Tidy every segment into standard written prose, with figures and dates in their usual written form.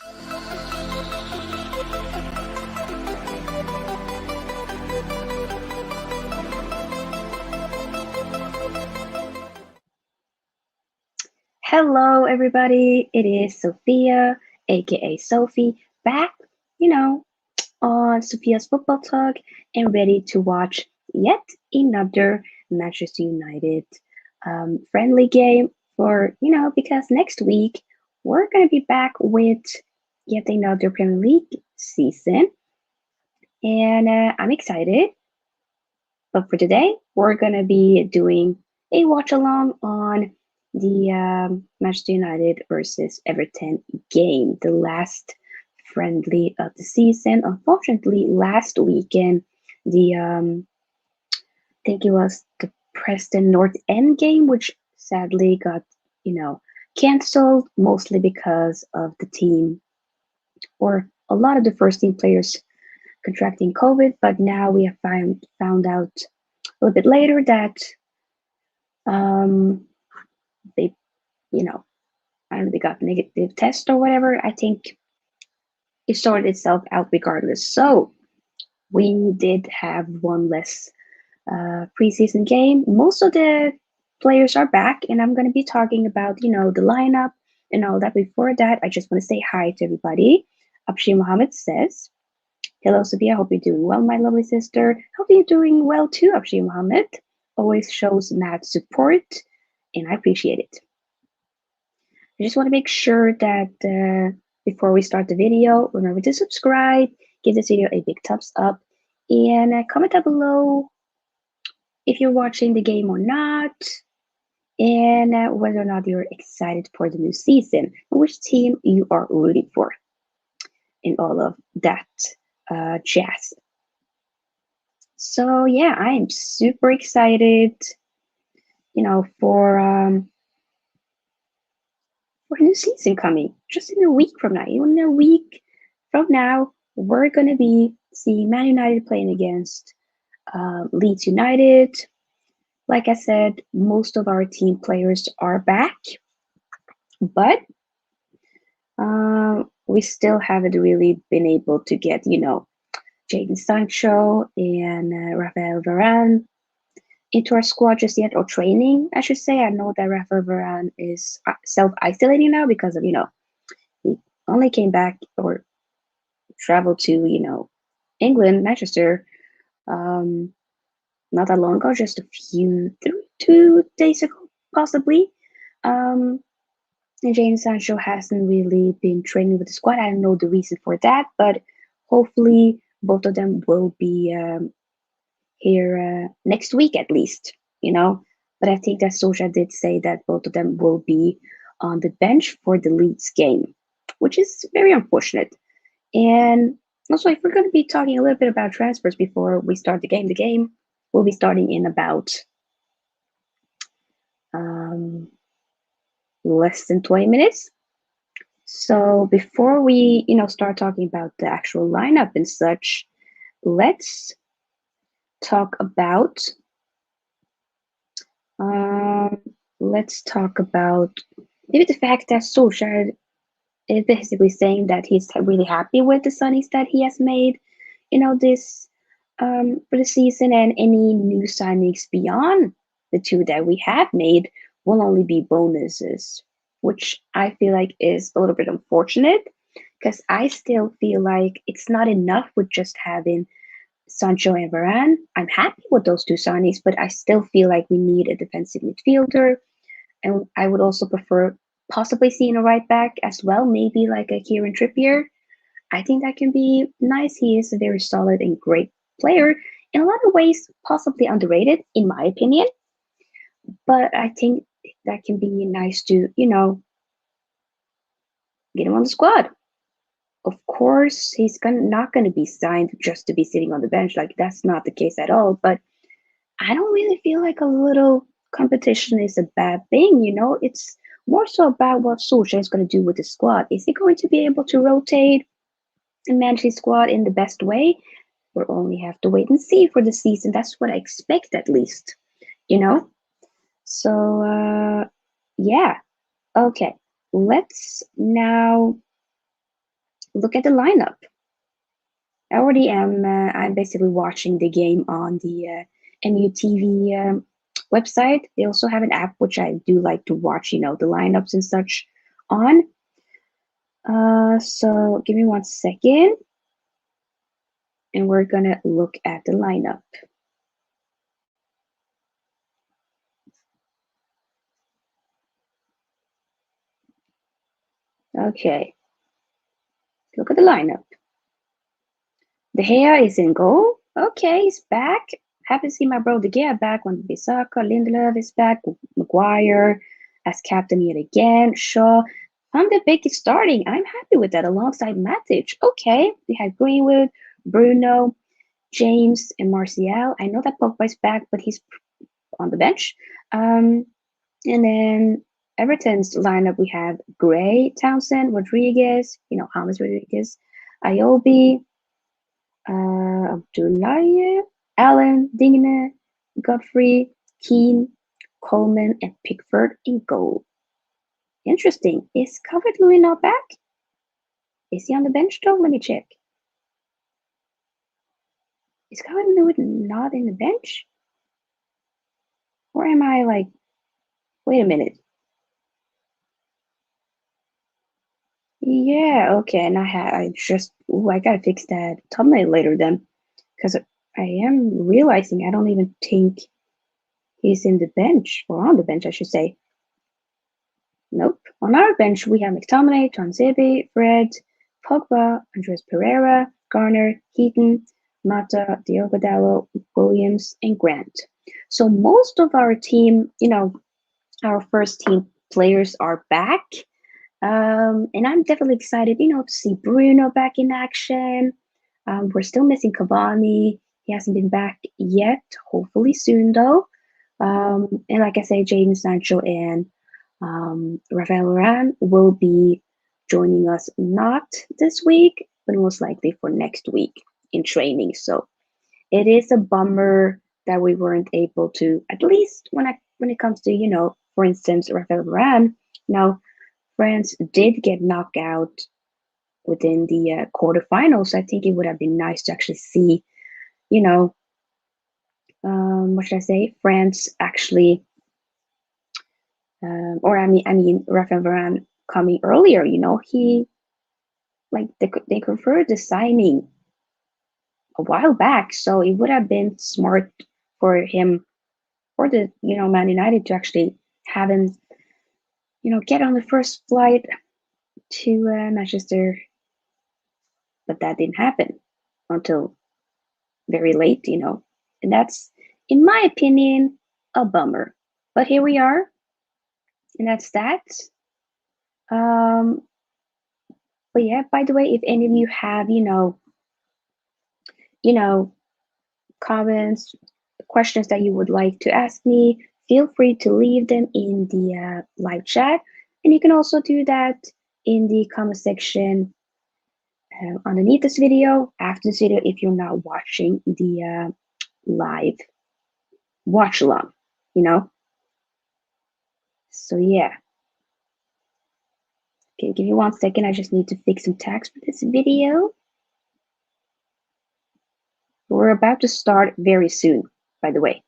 Hello, everybody. It is Sofia, aka Sophie, back, you know, on Sophia's Football Talk and ready to watch yet another Manchester United friendly game because next week we're going to be back with yet another Premier League season. And I'm excited. But for today, we're going to be doing a watch along on the Manchester United versus Everton game, the last friendly of the season. Unfortunately, last weekend, I think it was the Preston North End game, which sadly got, canceled mostly because of the team or a lot of the first team players contracting COVID. But now we have found out a little bit later that um, they, you know, I don't know, they got negative test or whatever. I think it sorted itself out regardless. So we did have one less preseason game. Most of the players are back, and I'm going to be talking about, the lineup and all that. Before that, I just want to say hi to everybody. Abshi Mohammed says, "Hello, Sophia. Hope you're doing well, my lovely sister. Hope you're doing well too, Abshi Mohammed. Always shows mad support, and I appreciate it." I just want to make sure that before we start the video, remember to subscribe, give this video a big thumbs up, and comment down below if you're watching the game or not, and whether or not you're excited for the new season, and which team you are rooting for, and all of that jazz. So yeah, I am super excited, for a new season coming. Just in a week from now, in a week from now, we're gonna be seeing Man United playing against Leeds United. Like I said, most of our team players are back, but we still haven't really been able to get, Jadon Sancho and Rafael Varane into our squad just yet, or training, I should say. I know that Rafael Varane is self-isolating now because of, he only came back or traveled to, England, Manchester, um, not that long ago, just a few, 2 days ago, possibly. Um, and Jadon Sancho hasn't really been training with the squad. I don't know the reason for that, but hopefully both of them will be here next week at least, But I think that Solskjaer did say that both of them will be on the bench for the Leeds game, which is very unfortunate. And also, if we're going to be talking a little bit about transfers before we start the game will be starting in about less than 20 minutes. So before we, start talking about the actual lineup and such, let's talk about maybe the fact that Solskjaer is basically saying that he's really happy with the signings that he has made, this for the season, and any new signings beyond the two that we have made will only be bonuses, which I feel like is a little bit unfortunate because I still feel like it's not enough with just having Sancho and Varane. I'm happy with those two signings, but I still feel like we need a defensive midfielder, and I would also prefer possibly seeing a right back as well, maybe like a Kieran Trippier. I think that can be nice. He is a very solid and great player. In a lot of ways, possibly underrated, in my opinion. But I think that can be nice to, get him on the squad. Of course, he's not going to be signed just to be sitting on the bench. Like, that's not the case at all. But I don't really feel like a little competition is a bad thing, It's more so about what Solskjaer is going to do with the squad. Is he going to be able to rotate and manage his squad in the best way? We'll only have to wait and see for the season. That's what I expect, at least, So, yeah. Okay. Let's now look at the lineup. I already am. I'm basically watching the game on the MUTV website. They also have an app which I do like to watch, the lineups and such on. So give me 1 second, and we're gonna look at the lineup. Okay, look at the lineup. De Gea is in goal. Okay, he's back. Happy to see my bro De Gea back. When Bissaka, Lindelöf is back. Maguire as captain yet again. Shaw. Van de Beek is starting. I'm happy with that alongside Matic. Okay, we had Greenwood, Bruno, James, and Martial. I know that Pogba's back, but he's on the bench. And then Everton's lineup, we have Gray, Townsend, Rodriguez, James Rodriguez, Iobi, Abdullahi, Allen, Digne, Godfrey, Keane, Coleman, and Pickford in goal. Interesting. Is Calvert-Lewin not back? Is he on the bench though? Let me check. Is Calvert-Lewin not in the bench? Or am I like, wait a minute. Yeah, okay, and I gotta fix that thumbnail later then, because I am realizing I don't even think he's in the bench, or on the bench, I should say. Nope. On our bench, we have McTominay, Tuanzebe, Fred, Pogba, Andres Pereira, Garner, Heaton, Mata, Diogo Dalot, Williams, and Grant. So most of our team, our first team players are back. And I'm definitely excited, to see Bruno back in action. We're still missing Cavani. He hasn't been back yet. Hopefully soon, though. And like I say, Jadon Sancho and Rafael Varane will be joining us not this week, but most likely for next week in training. So it is a bummer that we weren't able to, at least when it comes to, for instance, Rafael Varane. Now, France did get knocked out within the quarterfinals. I think it would have been nice to actually see, you know, what should I say? France actually, or I mean, Rafael Varane coming earlier. He like they preferred the signing a while back, so it would have been smart for him, for the Man United to actually have him, get on the first flight to Manchester, but that didn't happen until very late, and that's, in my opinion, a bummer. But here we are, and that's that. Um, but yeah, by the way, if any of you have, you know, comments, questions that you would like to ask me, feel free to leave them in the live chat, and you can also do that in the comment section underneath this video, after this video, if you're not watching the live watch along, you know. So yeah. Okay, give me 1 second. I just need to fix some text for this video. We're about to start very soon, by the way.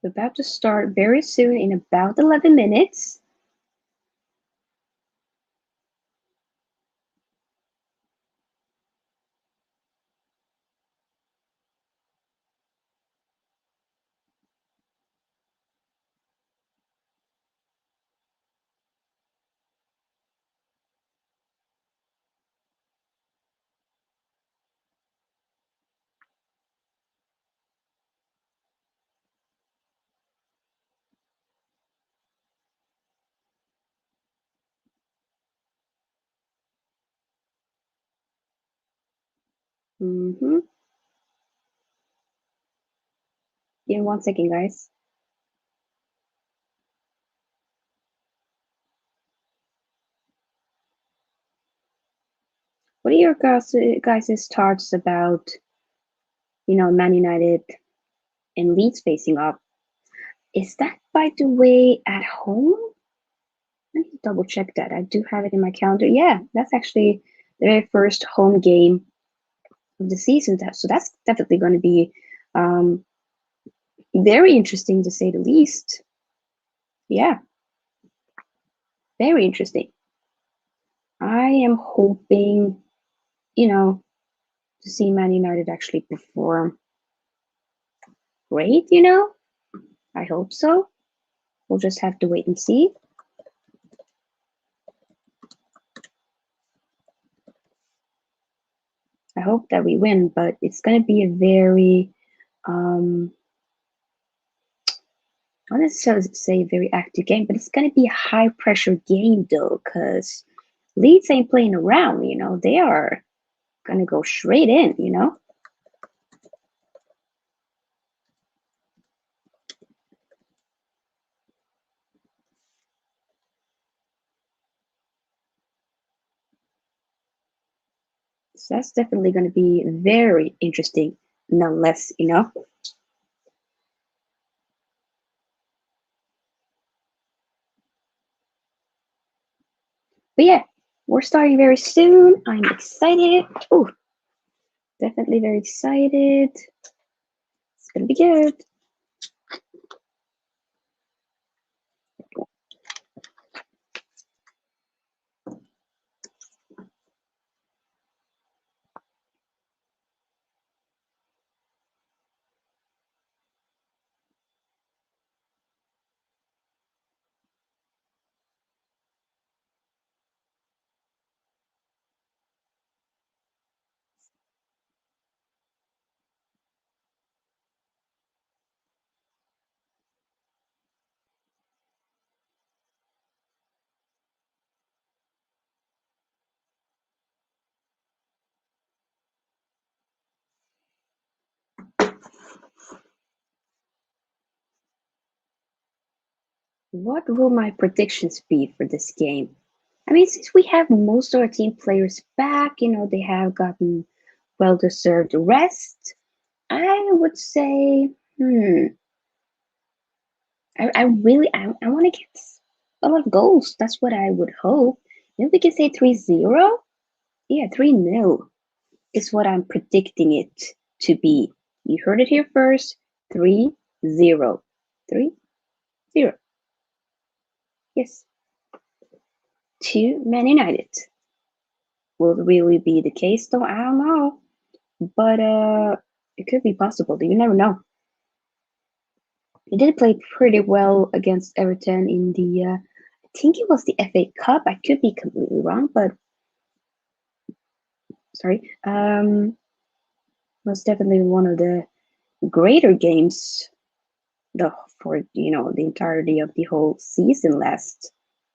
We're about to start very soon in about 11 minutes. Mm-hmm. Give me 1 second, guys. What are your guys' thoughts about, Man United and Leeds facing up? Is that, by the way, at home? Let me double check that. I do have it in my calendar. Yeah, that's actually the very first home game of the season. So that's definitely going to be um, very interesting to say the least. Yeah, very interesting. I am hoping, you know, to see Man United actually perform great. I hope so. We'll just have to wait and see. I hope that we win, but it's going to be a very, not necessarily say a very active game, but it's going to be a high pressure game though, because Leeds ain't playing around. They are going to go straight in. So that's definitely going to be very interesting, nonetheless. But yeah, we're starting very soon. I'm excited. Oh, definitely very excited. It's going to be good. What will my predictions be for this game? I mean, since we have most of our team players back, they have gotten well deserved rest. I would say, I really, I want to get a lot of goals. That's what I would hope. Maybe we can say 3-0. Yeah, 3-0 is what I'm predicting it to be. You heard it here first. 3-0. 3-0. Yes. To Man United. Will it really be the case though? I don't know. But it could be possible. You never know. He did play pretty well against Everton in the I think it was the FA Cup. I could be completely wrong, but sorry. Was definitely one of the greater games the for the entirety of the whole season last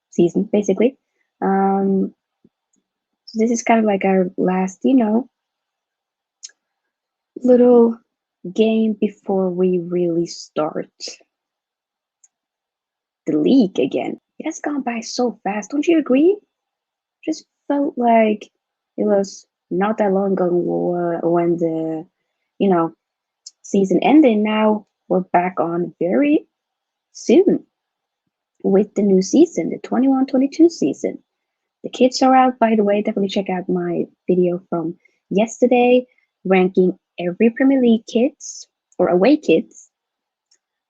season, basically. So this is kind of like our last, little game before we really start the league again. It has gone by so fast, don't you agree? Just felt like it was not that long ago when the you know season ended. Now we're back on very soon with the new season, the 21-22 season. The kids are out, by the way. Definitely check out my video from yesterday ranking every Premier League kids or away kids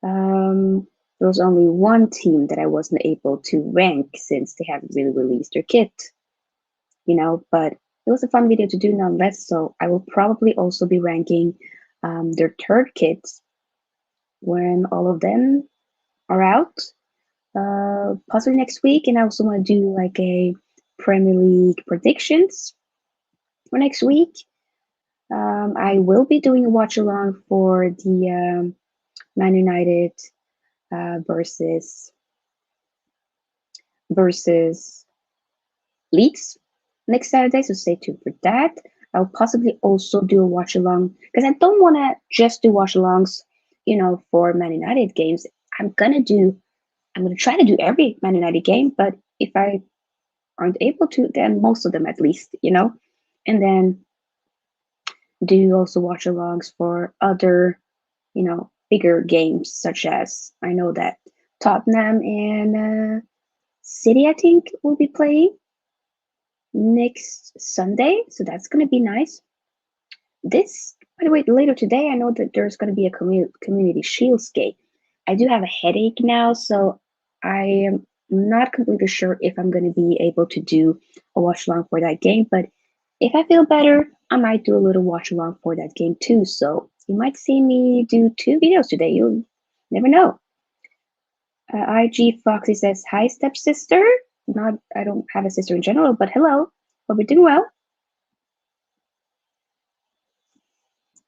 There was only one team that I wasn't able to rank since they haven't really released their kit, but it was a fun video to do nonetheless. So I will probably also be ranking their third kits when all of them are out, possibly next week. And I also want to do like a Premier League predictions for next week. I will be doing a watch along for the Man United versus Leeds next Saturday, so stay tuned for that. I'll possibly also do a watch along because I don't want to just do watch alongs, for Man United games. I'm gonna do. I'm gonna try to do every Man United game, but if I aren't able to, then most of them at least. And then do also watch alongs for other, bigger games, such as I know that Tottenham and City, I think, will be playing next Sunday. So that's going to be nice. By the way, later today, I know that there's going to be a Community Shields game. I do have a headache now, so I am not completely sure if I'm going to be able to do a watch along for that game. But if I feel better, I might do a little watch along for that game too. So you might see me do two videos today. You never know. IG Foxy says, "Hi, stepsister." Not, I don't have a sister in general, but hello. Hope you're doing well.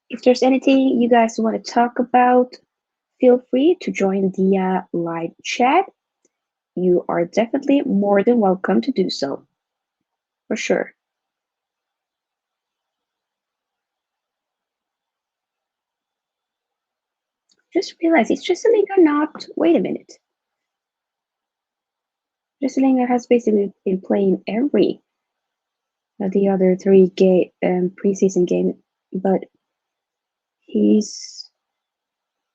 If there's anything you guys want to talk about, feel free to join the live chat. You are definitely more than welcome to do so, for sure. Just realize it's Jesselinga not. Wait a minute. Jesselinga has basically been playing every of the other three preseason game, but he's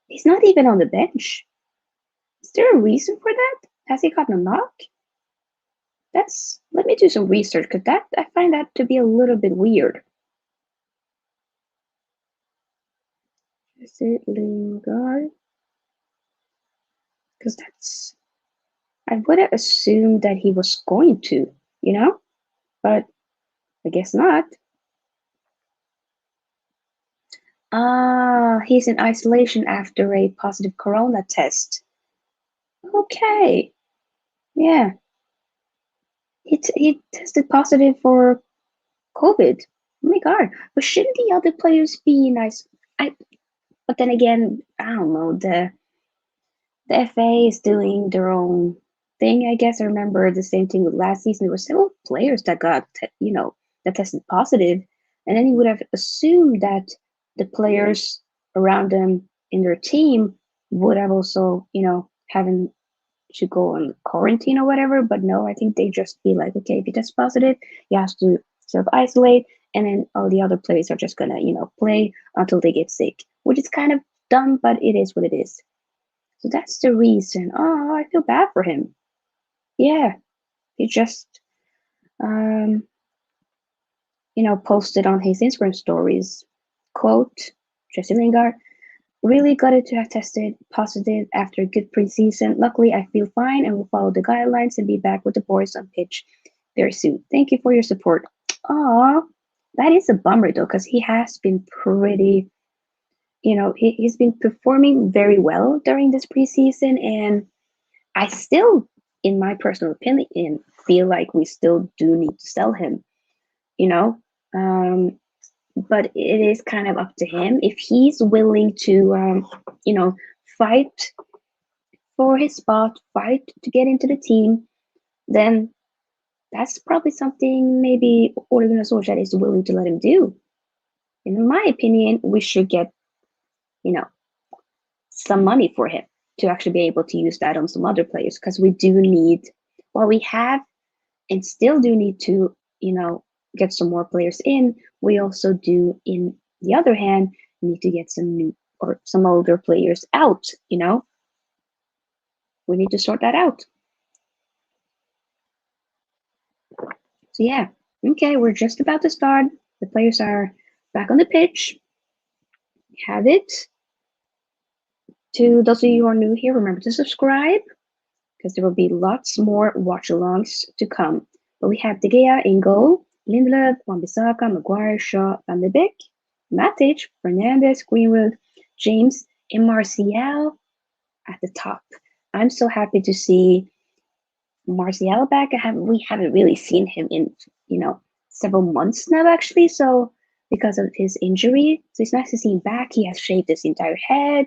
he's not even on the bench. Is there a reason for that? Has he gotten a knock? Let me do some research because that I find that to be a little bit weird. Is it Lingard? Because I would have assumed that he was going to, but I guess not. He's in isolation after a positive corona test. Okay, yeah, he tested positive for COVID. Oh my god! But shouldn't the other players be nice? But then again, I don't know. The FA is doing their own thing. I guess I remember the same thing with last season. There were several players that that tested positive, and then you would have assumed that the players around them in their team would have also, having to go on quarantine or whatever. But no, I think they just be like, okay, if you test positive, you have to self isolate, and then all the other players are just gonna, play until they get sick, which is kind of dumb, but it is what it is. So that's the reason. Oh, I feel bad for him. Yeah, he just, um, posted on his Instagram stories, quote, Jesse Lingard, really gutted to have tested positive after a good preseason. Luckily, I feel fine and will follow the guidelines and be back with the boys on pitch very soon. Thank you for your support. Aw, that is a bummer though, because he has been pretty, he's been performing very well during this preseason, and I still, in my personal opinion, feel like we still do need to sell him, you know? Um, but it is kind of up to him. If he's willing to, fight for his spot, fight to get into the team, then that's probably something maybe Ole Gunnar Solskjaer is willing to let him do. In my opinion, we should get, you know, some money for him to actually be able to use that on some other players because we do need, while we have and still do need to, get some more players in, we also do, in the other hand, need to get some new or some older players out. We need to sort that out. So yeah, okay, we're just about to start. The players are back on the pitch. We have it. To those of you who are new here, remember to subscribe because there will be lots more watch-alongs to come. But we have De Gea in goal, Lindelöf, Wan-Bissaka, Maguire, Shaw, Van de Beek, Matic, Fernandes, Greenwood, James, and Martial at the top. I'm so happy to see Martial back. We haven't really seen him in several months now actually. So because of his injury, so it's nice to see him back. He has shaved his entire head,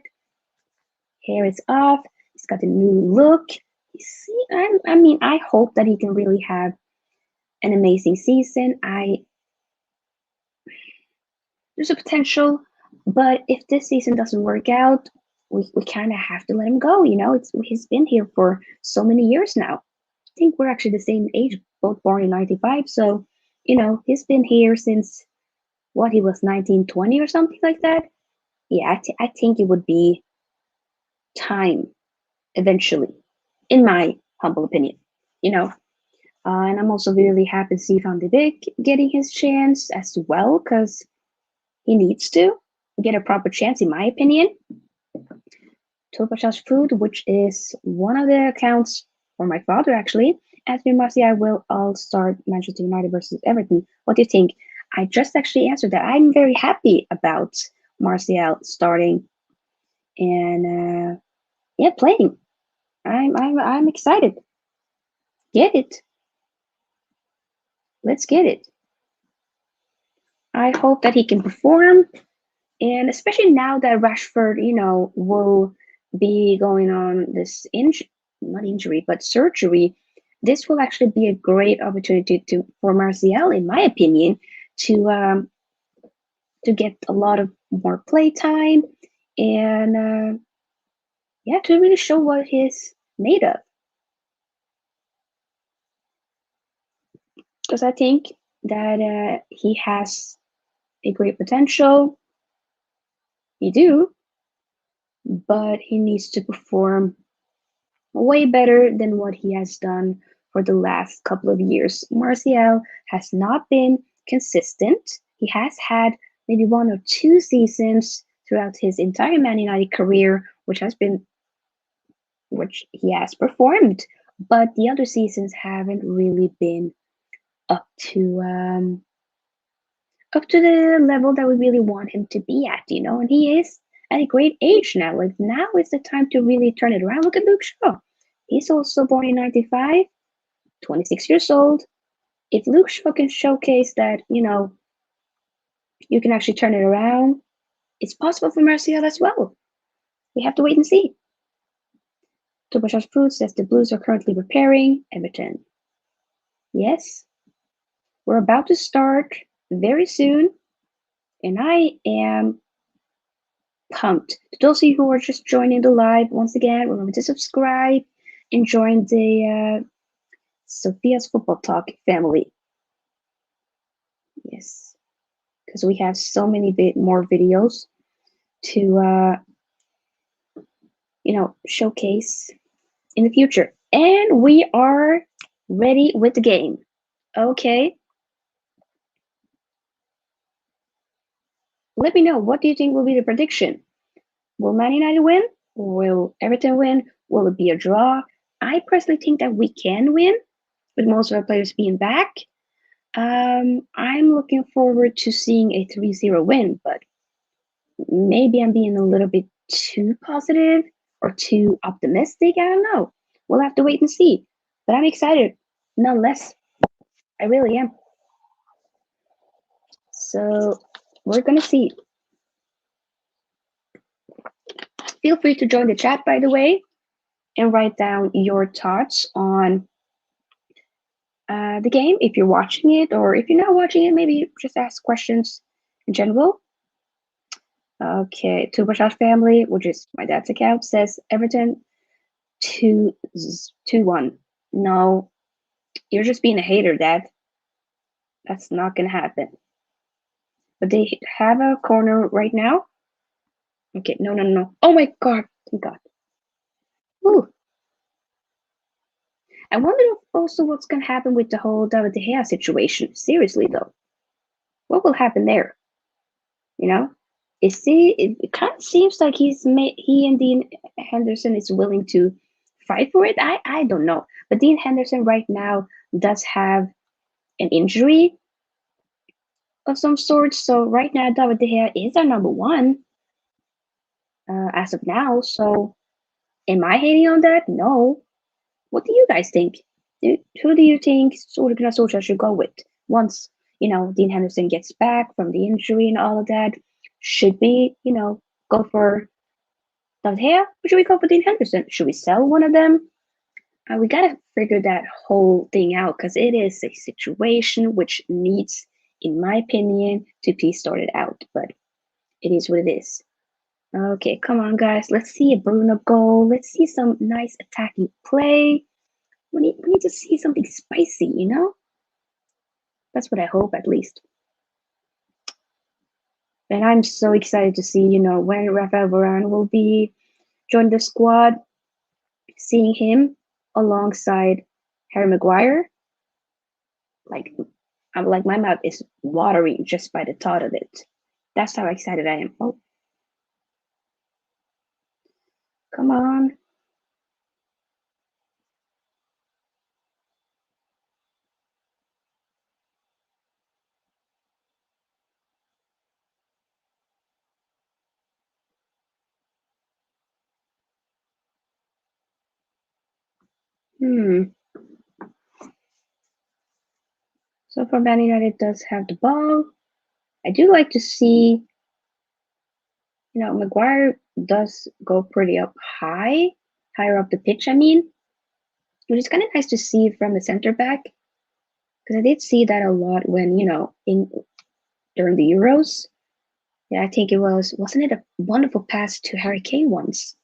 hair is off. He's got a new look. See, I mean, I hope that he can really have an amazing season. There's a potential, but if this season doesn't work out, we kind of have to let him go. He's been here for so many years now. I think we're actually the same age, both born in '95. So, he's been here since what he was 1920 or something like that. Yeah, I think it would be time eventually, in my humble opinion. You know, and I'm also really happy to see Van de Beek getting his chance as well because he needs to get a proper chance, in my opinion. Topachar's Food, which is one of the accounts for my father, actually. Anthony Martial will all start Manchester United versus Everton. What do you think? I just actually answered that. I'm very happy about Martial starting and yeah, playing. I'm excited. Get it. Let's get it. I hope that he can perform, and especially now that Rashford, will be going on this not injury, but surgery. This will actually be a great opportunity for Martial, in my opinion, to get a lot of more play time and yeah, to really show what he's made of. Because I think that he has a great potential. He do, but he needs to perform way better than what he has done for the last couple of years. Martial has not been consistent. He has had maybe one or two seasons throughout his entire Man United career, which he has performed, but the other seasons haven't really been up to the level that we really want him to be at, and he is at a great age now. Like now is the time to really turn it around. Look at Luke Shaw. He's also born in '95, 26 years old. If Luke Shaw can showcase that, you can actually turn it around, it's possible for Martial as well. We have to wait and see. Tobash's Food says the Blues are currently preparing Everton. Yes, we're about to start very soon, and I am pumped. To those of you who are just joining the live, once again, remember to subscribe and join the Sofia's Football Talk family. Yes, because we have so many more videos to showcase in the future. And we are ready with the game. Okay. Let me know, what do you think will be the prediction? Will Man United win? Will Everton win? Will it be a draw? I personally think that we can win, with most of our players being back. I'm looking forward to seeing a 3-0 win, but maybe I'm being a little bit too positive or too optimistic. I don't know. We'll have to wait and see. But I'm excited, nonetheless. I really am. So we're gonna see. Feel free to join the chat, by the way, and write down your thoughts on the game if you're watching it, or if you're not watching it, maybe just ask questions in general. Okay, Tubashas family, which is my dad's account, says Everton 2-1. No, you're just being a hater, Dad. That's not gonna happen. But they have a corner right now. Okay, no. Oh my god, thank God. Ooh. I wonder also what's gonna happen with the whole David De Gea situation. Seriously though, what will happen there? You know? It kind of seems like he and Dean Henderson is willing to fight for it. I don't know, but Dean Henderson right now does have an injury of some sort. So right now, David De Gea is our number one as of now. So am I hating on that? No. What do you guys think? Who do you think Ole Gunnar Solskjaer should go with once Dean Henderson gets back from the injury and all of that? Should we go for David Gea or should we go for Dean Henderson? Should we sell one of them? We gotta figure that whole thing out because it is a situation which needs, in my opinion, to be sorted out. But it is what it is. Okay, come on, guys. Let's see a Bruno goal. Let's see some nice attacking play. We need to see something spicy. That's what I hope, at least. And I'm so excited to see, when Rafael Varane will be join the squad. Seeing him alongside Harry Maguire, like I'm like my mouth is watering just by the thought of it. That's how excited I am. Oh, come on. Hmm. So far, Man United does have the ball. I do like to see, Maguire does go pretty up high, higher up the pitch. I mean, which is kind of nice to see from the center back because I did see that a lot when in during the Euros. Yeah, I think wasn't it a wonderful pass to Harry Kane once,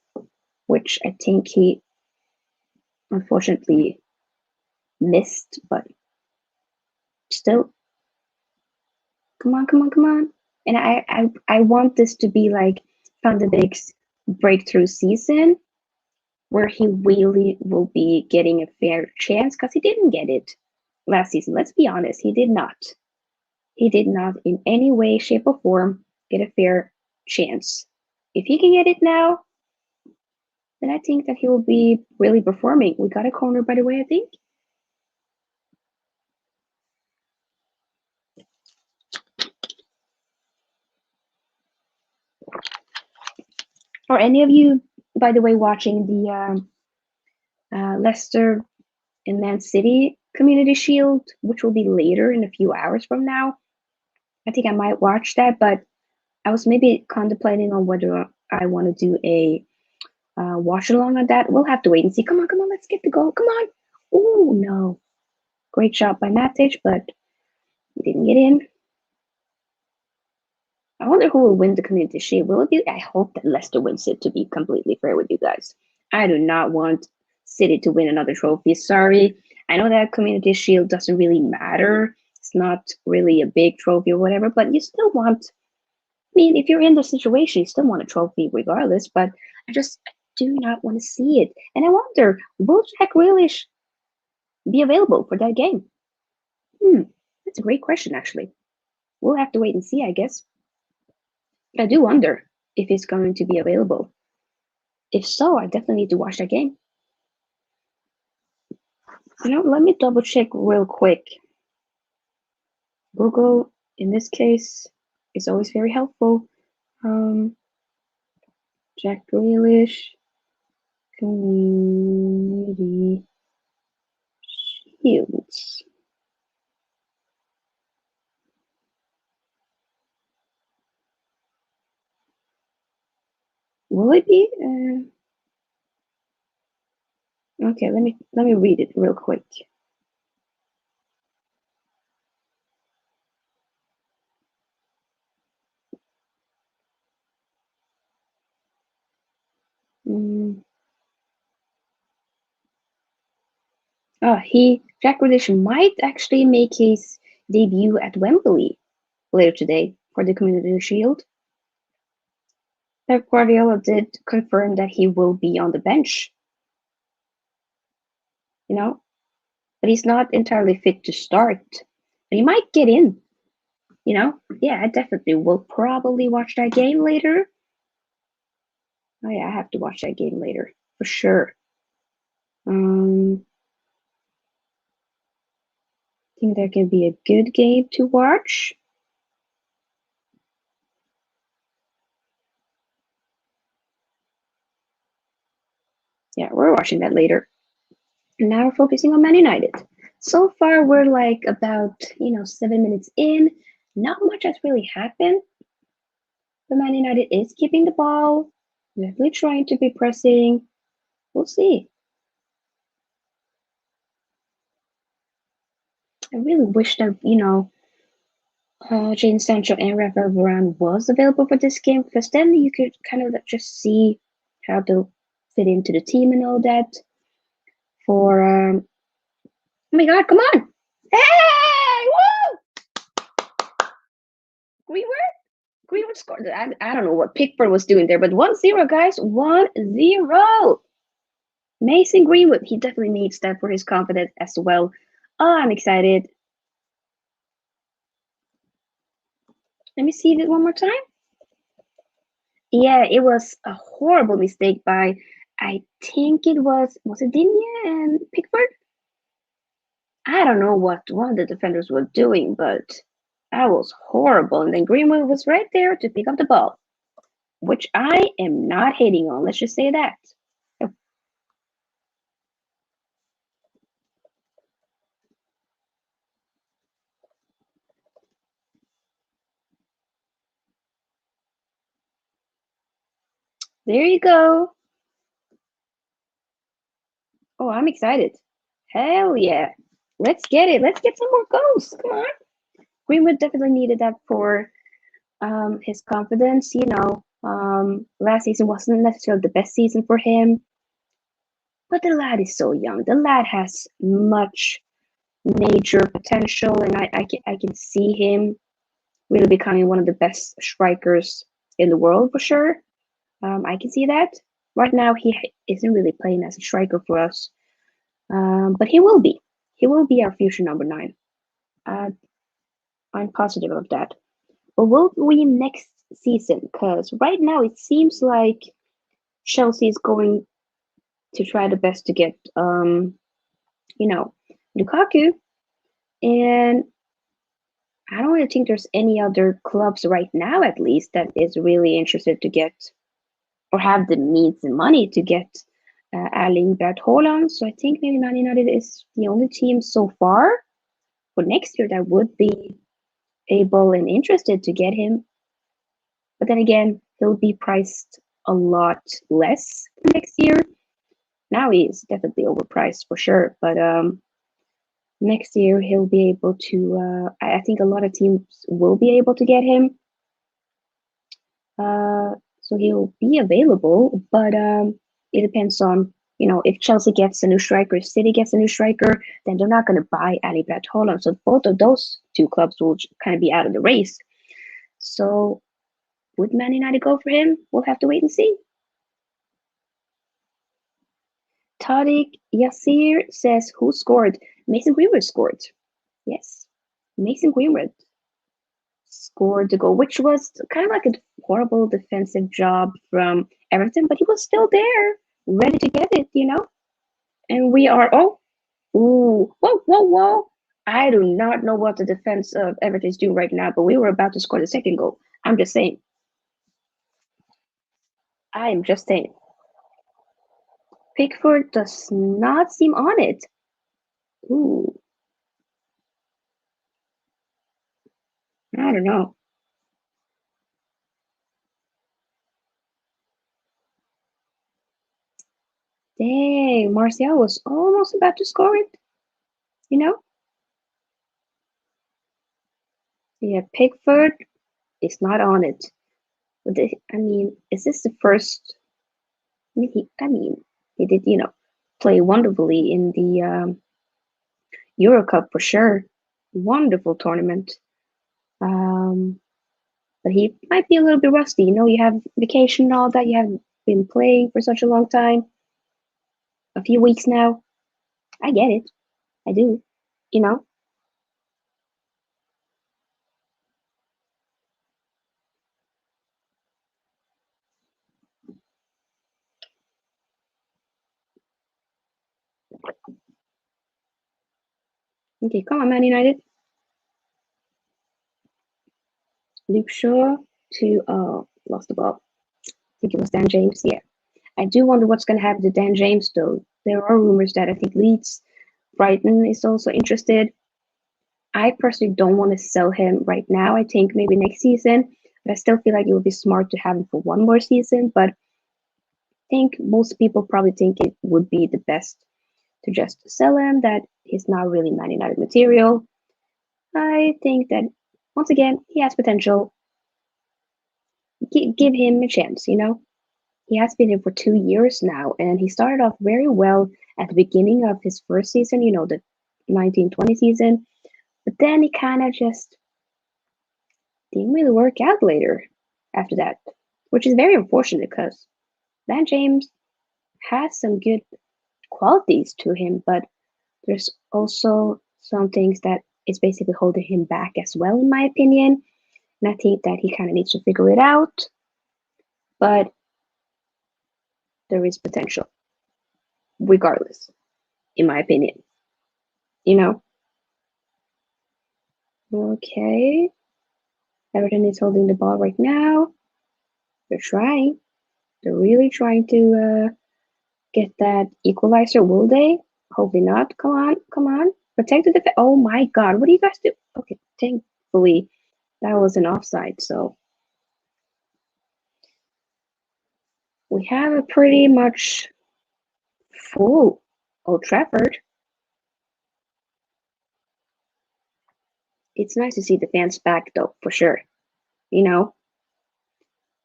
which I think he unfortunately missed, but still, come on, come on, come on. And I want this to be like Van de Beek's breakthrough season where he really will be getting a fair chance because he didn't get it last season. Let's be honest, he did not. He did not in any way, shape, or form get a fair chance. If he can get it now, then I think that he will be really performing. We got a corner, by the way, I think. Are any of you, by the way, watching the Leicester and Man City Community Shield, which will be later in a few hours from now? I think I might watch that, but I was maybe contemplating on whether I want to do a watch along on that. We'll have to wait and see. Come on, come on, let's get the goal. Come on. Oh, no. Great shot by Matic, but he didn't get in. I wonder who will win the Community Shield. Will it be? I hope that Leicester wins it, to be completely fair with you guys. I do not want City to win another trophy. Sorry. I know that Community Shield doesn't really matter. It's not really a big trophy or whatever, but you still want. I mean, if you're in the situation, you still want a trophy regardless, but I do not want to see it. And I wonder, will Jack Grealish be available for that game? That's a great question, actually. We'll have to wait and see, I guess. I do wonder if he's going to be available. If so, I definitely need to watch that game. Let me double check real quick. Google, in this case, is always very helpful. Jack Grealish, Community Shields. Will it be? Okay, let me read it real quick. Jack Grealish might actually make his debut at Wembley later today for the Community Shield. Pep Guardiola did confirm that he will be on the bench. But he's not entirely fit to start. But he might get in. Yeah, I definitely will probably watch that game later. Oh yeah, I have to watch that game later for sure. I think that can be a good game to watch. Yeah, we're watching that later. And now we're focusing on Man United. So far, we're like about 7 minutes in. Not much has really happened. But Man United is keeping the ball, definitely trying to be pressing. We'll see. I really wish that Jane Sancho and Rafael Varane was available for this game because then you could kind of just see how they'll fit into the team and all that. For oh my God, come on! Hey, woo! Greenwood, Greenwood scored. I don't know what Pickford was doing there, but 1-0, guys, 1-0. Mason Greenwood, he definitely needs that for his confidence as well. Oh, I'm excited. Let me see it one more time. Yeah, it was a horrible mistake by, I think was it Digne and Pickford? I don't know what one of the defenders was doing, but that was horrible. And then Greenwood was right there to pick up the ball, which I am not hating on. Let's just say that. Oh, there you go. Oh, I'm excited. Hell yeah. Let's get it. Let's get some more goals. Come on. Greenwood definitely needed that for his confidence. Last season wasn't necessarily the best season for him, but the lad is so young. The lad has much major potential, and I can see him really becoming one of the best strikers in the world for sure. I can see that. Right now, he isn't really playing as a striker for us, but he will be. He will be our future number 9. Uh, I'm positive of that. But will we next season? Because right now it seems like Chelsea is going to try the best to get you know, Lukaku, and I don't really think there's any other clubs right now, at least, that is really interested to get or have the means and money to get Erling Braut Haaland. So I think maybe Man United is the only team so far for next year that would be able and interested to get him. But then again, he'll be priced a lot less next year. Now he is definitely overpriced for sure, but next year he'll be able to. I think a lot of teams will be able to get him, so he'll be available. But it depends on if Chelsea gets a new striker, if City gets a new striker, then they're not going to buy Ali Brett Holland. So both of those two clubs will kind of be out of the race. So would Man United go for him? We'll have to wait and see. Tariq Yasir says, "Who scored?" Mason Greenwood scored. Yes, Mason Greenwood scored the goal, which was kind of like a horrible defensive job from Everton, but he was still there, ready to get it. And we are, oh, ooh, whoa, whoa, whoa. I do not know what the defense of Everton is doing right now, but we were about to score the second goal. I'm just saying. I am just saying. Pickford does not seem on it. Ooh, I don't know. Dang, Martial was almost about to score it, you know? Yeah, Pickford is not on it. But I mean, is this the first? He did, play wonderfully in the Euro Cup for sure. Wonderful tournament. Um, but he might be a little bit rusty. You have vacation and all that. You haven't been playing for such a long time, a few weeks now. I get it. I do. You know, Okay, come on, Man United. Luke Shaw to lost the ball. I think it was Dan James. Yeah. I do wonder what's going to happen to Dan James, though. There are rumors that I think Leeds, Brighton is also interested. I personally don't want to sell him right now. I think maybe next season, but I still feel like it would be smart to have him for one more season. But I think most people probably think it would be the best to just sell him, that he's not really Man United material. I think that, once again, he has potential. Give him a chance, you know? He has been here for 2 years now, and he started off very well at the beginning of his first season, the 1920 season. But then he kind of just didn't really work out later after that, which is very unfortunate because Dan James has some good qualities to him, but there's also some things that is basically holding him back as well, in my opinion. And I think that he kind of needs to figure it out, but there is potential, regardless, in my opinion. You know? Okay. Everton is holding the ball right now. They're trying. They're really trying to get that equalizer, will they? Hopefully not. Come on, come on. Protect the defense. Oh my god, what do you guys do? Okay, thankfully that was an offside, so we have a pretty much full Old Trafford. It's nice to see the fans back though, for sure. You know,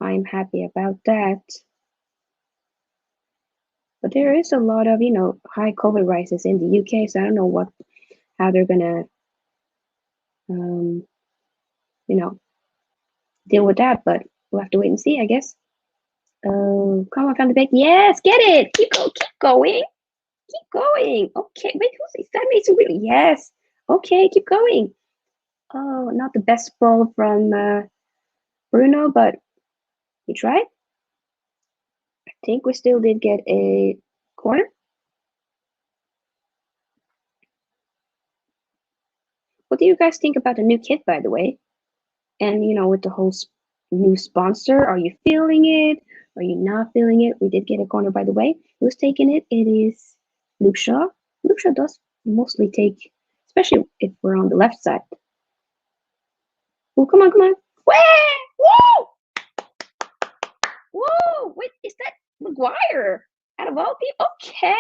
I'm happy about that. But there is a lot of, high COVID rises in the UK, so I don't know how they're gonna, um, you know, deal with that. But we'll have to wait and see, I guess. Oh, come on, found the back. Yes, get it. Keep going, keep going. Okay, wait, who's is that? Mason really? Yes. Okay, keep going. Oh, not the best ball from Bruno, but he tried. I think we still did get a corner. What do you guys think about the new kit, by the way? And with the whole new sponsor, are you feeling it? Are you not feeling it? We did get a corner, by the way. Who's taking it? It is Luke Shaw. Luke Shaw does mostly take, especially if we're on the left side. Oh, come on, come on. Whoa! Whoa! Wait, is that Maguire? Out of all people? Okay.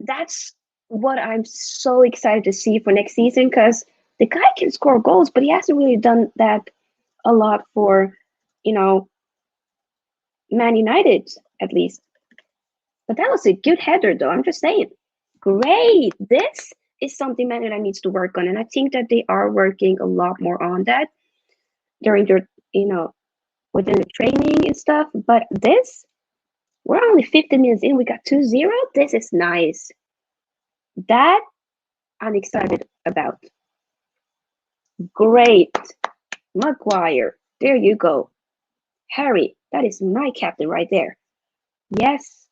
That's what I'm so excited to see for next season, because the guy can score goals, but he hasn't really done that a lot for, you know, Man United, at least. But that was a good header, though. I'm just saying. Great. This is something Man United needs to work on. And I think that they are working a lot more on that during their, within the training and stuff. But this, we're only 50 minutes in. We got 2-0. This is nice. That I'm excited about. Great. Maguire. There you go. Harry, that is my captain right there. Yes.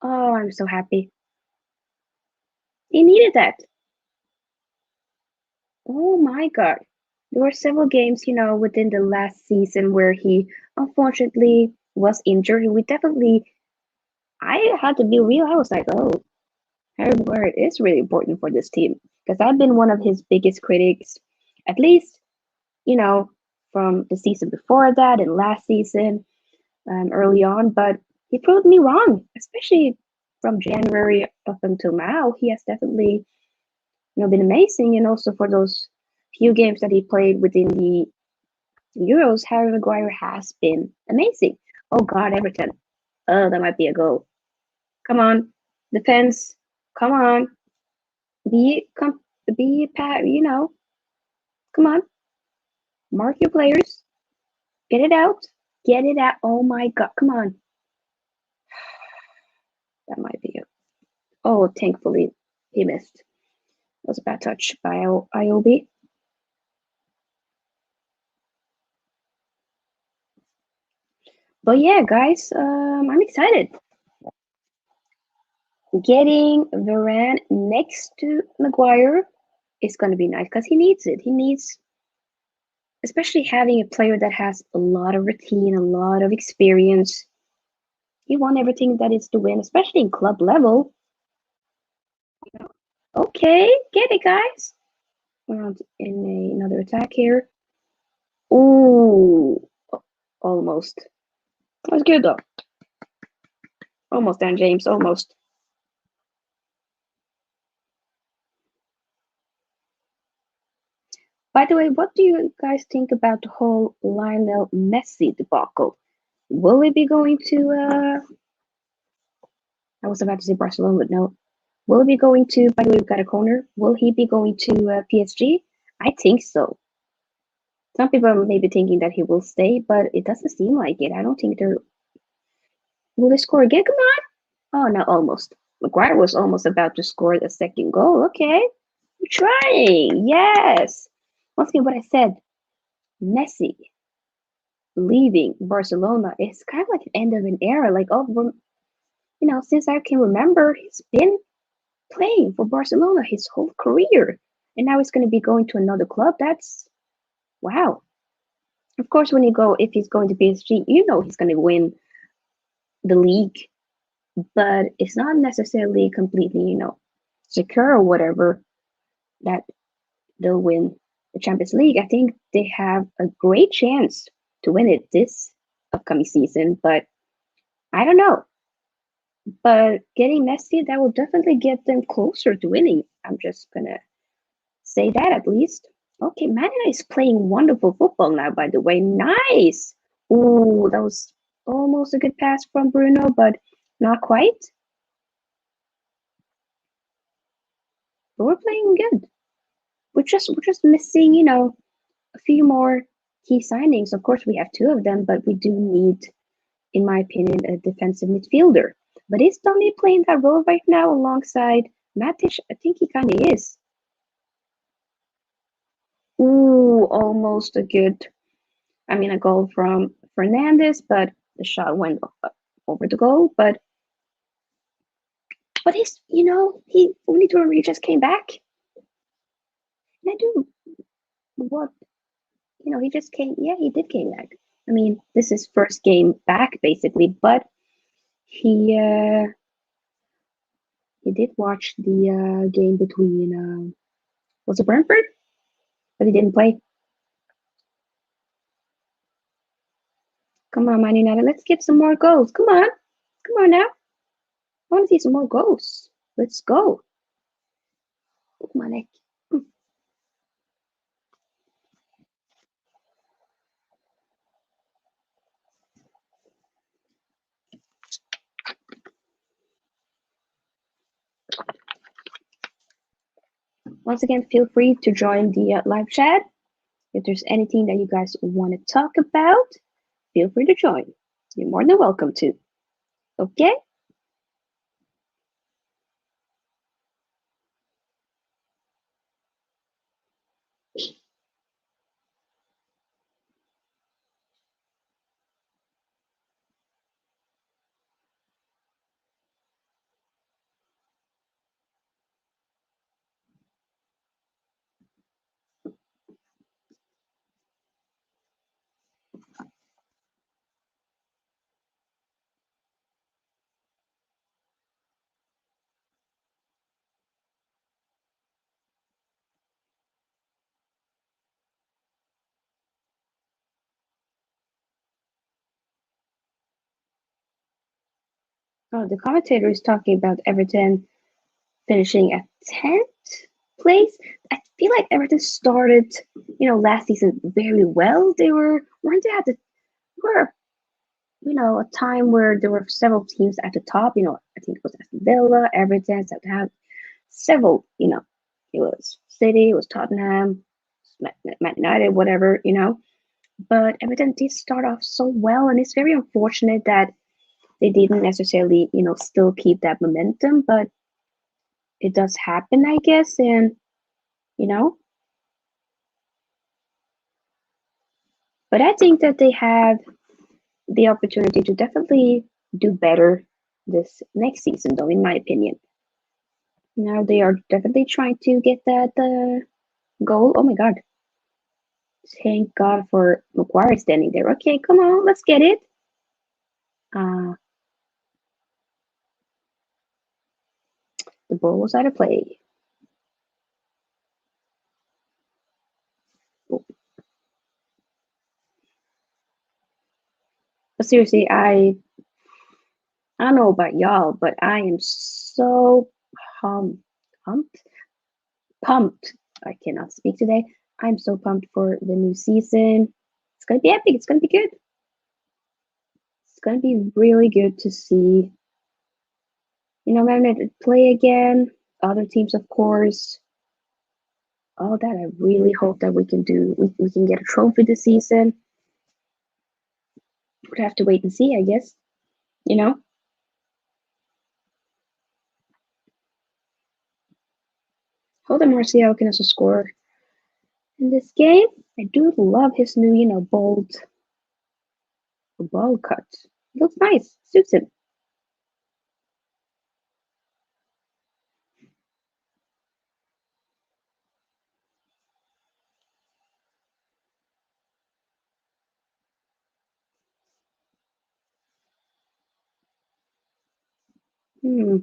Oh, I'm so happy. He needed that. Oh my God. There were several games, within the last season where he unfortunately was injured. And I had to be real. I was like, oh, Harry Maguire is really important for this team, because I've been one of his biggest critics, at least, you know, from the season before that and last season, early on. But he proved me wrong, especially from January up until now. He has definitely, been amazing. And also for those few games that he played within the Euros, Harry Maguire has been amazing. Oh God, Everton. Oh, that might be a goal. Come on, defense. Come on, be pat. Come on, mark your players. Get it out. Get it out. Oh my God, come on. That might be it. Oh, thankfully he missed. It was a bad touch by IOB. But yeah, guys, I'm excited. Getting Varane next to Maguire is going to be nice because he needs it. He needs, especially having a player that has a lot of routine, a lot of experience. He won everything that is to win, especially in club level. Okay, get it, guys. We're on in another attack here. Ooh, almost. That was good though. Almost, Dan James. Almost. By the way, what do you guys think about the whole Lionel Messi debacle? Will he be going to? I was about to say Barcelona, but no. Will he be going to? By the way, we've got a corner. Will he be going to PSG? I think so. Some people may be thinking that he will stay, but it doesn't seem like it. I don't think they're. Will they score again? Come on! Oh no, almost. Maguire was almost about to score the second goal. Okay, we're trying. Yes. Once again, what I said. Messi leaving Barcelona is kind of like the end of an era. Like, oh, since I can remember, he's been playing for Barcelona his whole career, and now he's going to be going to another club. That's wow. Of course, when you go, if he's going to PSG, he's going to win the league, but it's not necessarily completely, secure or whatever that they'll win the Champions League. I think they have a great chance to win it this upcoming season, but I don't know. But getting Messi, that will definitely get them closer to winning. I'm just gonna say that at least. Okay, Man United is playing wonderful football now, by the way. Nice. Ooh, that was almost a good pass from Bruno, but not quite. But we're playing good. We're just missing, a few more key signings. Of course, we have two of them, but we do need, in my opinion, a defensive midfielder. But is Tommy playing that role right now alongside Matic? I think he kind of is. Ooh, almost a goal from Fernandez, but the shot went over the goal. But he only really just came back. And I do what, he just came, yeah, he did came back. I mean, this is first game back basically, but he did watch the game between was it Brentford, but he didn't play. Come on, Man United, let's get some more goals. Come on now. I want to see some more goals. Let's go. Oh, my neck. Once again, feel free to join the live chat. If there's anything that you guys want to talk about, feel free to join. You're more than welcome to. Okay? Oh, the commentator is talking about Everton finishing at 10th place. I feel like Everton started, last season very well. Weren't they at the were a time where there were several teams at the top. I think it was Aston Villa, Everton, Southampton, several. It was City, it was Tottenham, Man United, whatever. But Everton did start off so well, and it's very unfortunate that they didn't necessarily, still keep that momentum. But it does happen, I guess, and you know. But I think that they have the opportunity to definitely do better this next season, though, in my opinion. Now they are definitely trying to get that goal. Oh my God. Thank God for McGuire standing there. Okay, come on, let's get it. Uh, the ball was out of play. But seriously, I don't know about y'all, but I am so pumped, pumped, pumped. I cannot speak today. I'm so pumped for the new season. It's gonna be epic. It's gonna be good. It's gonna be really good to see, Man United play again. Other teams, of course. All that I really hope that we can do. We can get a trophy this season. We'd have to wait and see, I guess. You know. Hold on, Martial can also score in this game. I do love his new, bold ball cut. It looks nice. Suits him. Hmm.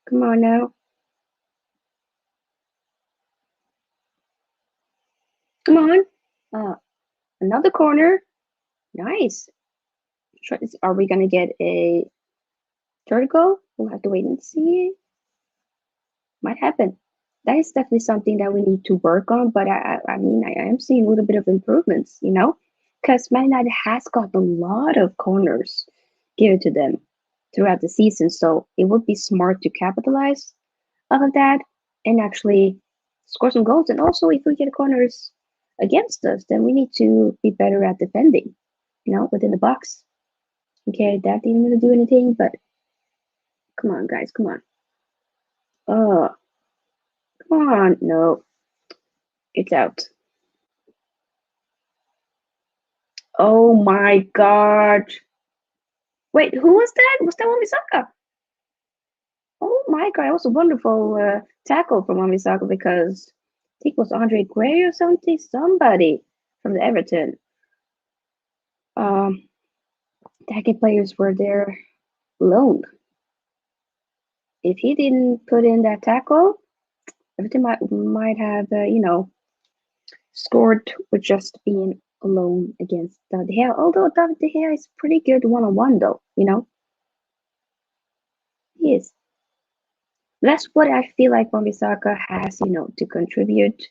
Come on now. Come on. Another corner. Nice. Are we gonna get a third goal? We'll have to wait and see. Might happen. That is definitely something that we need to work on. But I mean, I am seeing a little bit of improvements. Because Man United has got a lot of corners given to them throughout the season. So it would be smart to capitalize off of that and actually score some goals. And also, if we get corners against us, then we need to be better at defending, within the box. Okay, that didn't really do anything, but come on, guys, come on. Oh, come on. No, it's out. Oh my God. Wait, who was that? Was that Wamisaka? Oh my God, that was a wonderful tackle from Wamisaka because I think it was Andre Gray or something, somebody from the Everton. Um, attacking players were there alone. If he didn't put in that tackle, Everton might have scored with just being alone against David De Gea. Although David De Gea is pretty good one on one, though. He is. That's what I feel like Wan-Bissaka has, to contribute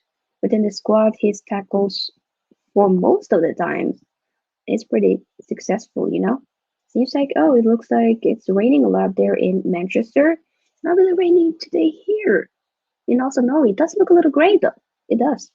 within the squad. His tackles, for most of the time, is pretty successful. Seems like, oh, it looks like it's raining a lot there in Manchester. It's not really raining today here. And also, no, it does look a little gray though. It does.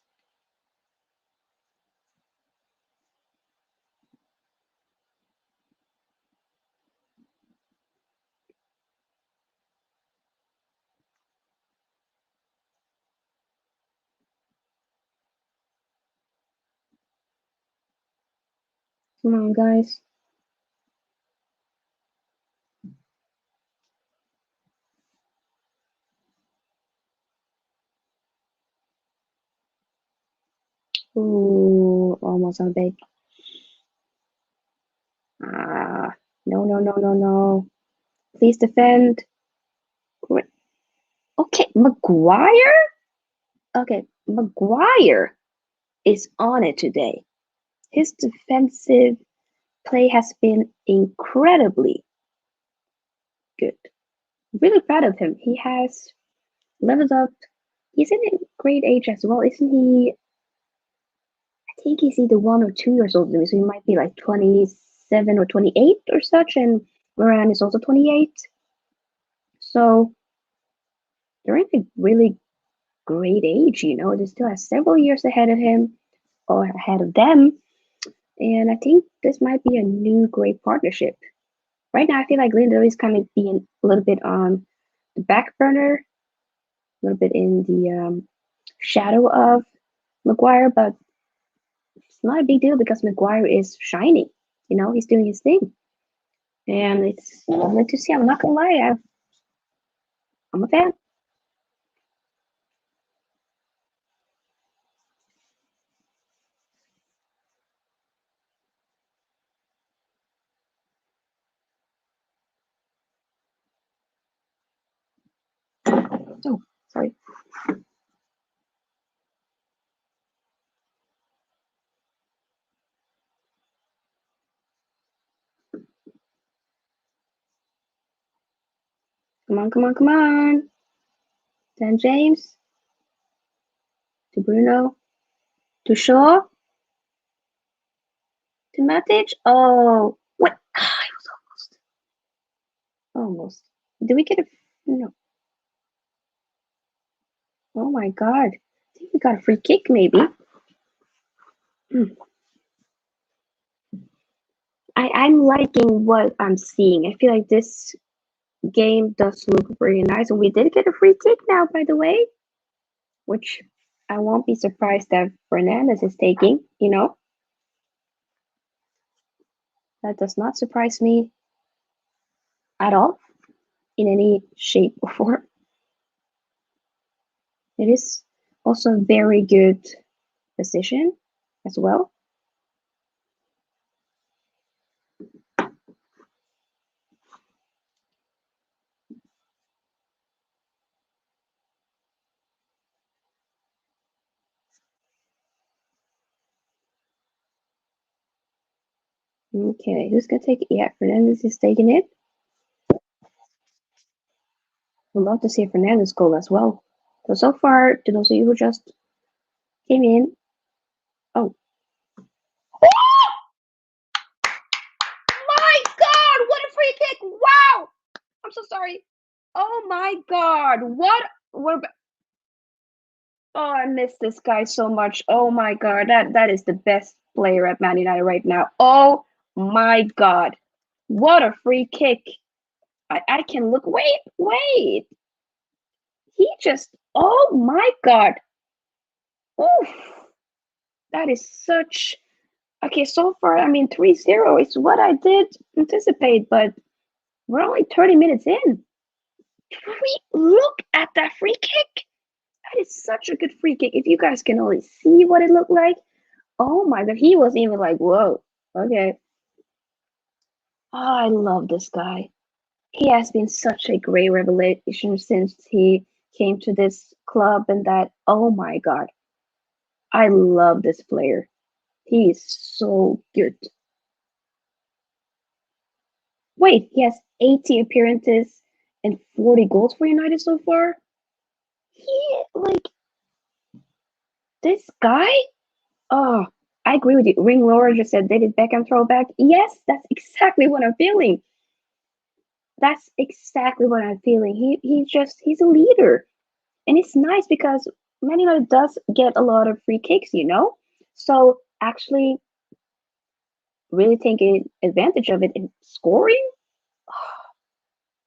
Come on, guys. Ooh, almost on big. Ah, no, no, no, no, no. Please defend. Okay, Maguire? Okay, Maguire is on it today. His defensive play has been incredibly good. Really proud of him. He has leveled up. He's in a great age as well, isn't he? I think he's either 1 or 2 years older than me, so he might be like 27 or 28 or such, and Moran is also 28. So they're in a really great age, They still have several years ahead of him or ahead of them. And I think this might be a new great partnership. Right now, I feel like Linda is kind of being a little bit on the back burner, a little bit in the shadow of Maguire, but it's not a big deal because Maguire is shining. He's doing his thing. And it's lovely to see. I'm not gonna lie, I'm a fan. Oh, sorry. Come on, come on, come on. Dan James to Bruno to Shaw to Matic. Oh, what? Ah, it was almost. Almost. Did we get a. No. Oh my god. I think we got a free kick, maybe. Hmm. I'm liking what I'm seeing. I feel like this game does look very nice. And we did get a free kick now, by the way, which I won't be surprised that Fernandez is taking, That does not surprise me at all in any shape or form. It is also a very good position as well. Okay, who's gonna take it? Yeah, Fernandez is taking it. Would love to see a Fernandez goal as well. So far, to those of you who just came in, oh, my God! What a free kick! Wow! I'm so sorry. Oh my God! What? Oh, I miss this guy so much. Oh my God, that is the best player at Man United right now. Oh my God, what a free kick! I can look. Wait. He just. Oh my God. Oof. That is such. Okay, so far, I mean, 3-0 is what I did anticipate, but we're only 30 minutes in. Look at that free kick. That is such a good free kick. If you guys can only see what it looked like. Oh my God, he was even like, whoa, okay. Oh, I love this guy. He has been such a great revelation since he came to this club, and that, oh my God, I love this player. He is so good. Wait, he has 80 appearances and 40 goals for United so far. Like, this guy, oh, I agree with you. Ring Laura just said David Beckham throwback. Yes, that's exactly what I'm feeling. That's exactly what I'm feeling. He's a leader. And it's nice because Man United does get a lot of free kicks. So actually really taking advantage of it and scoring,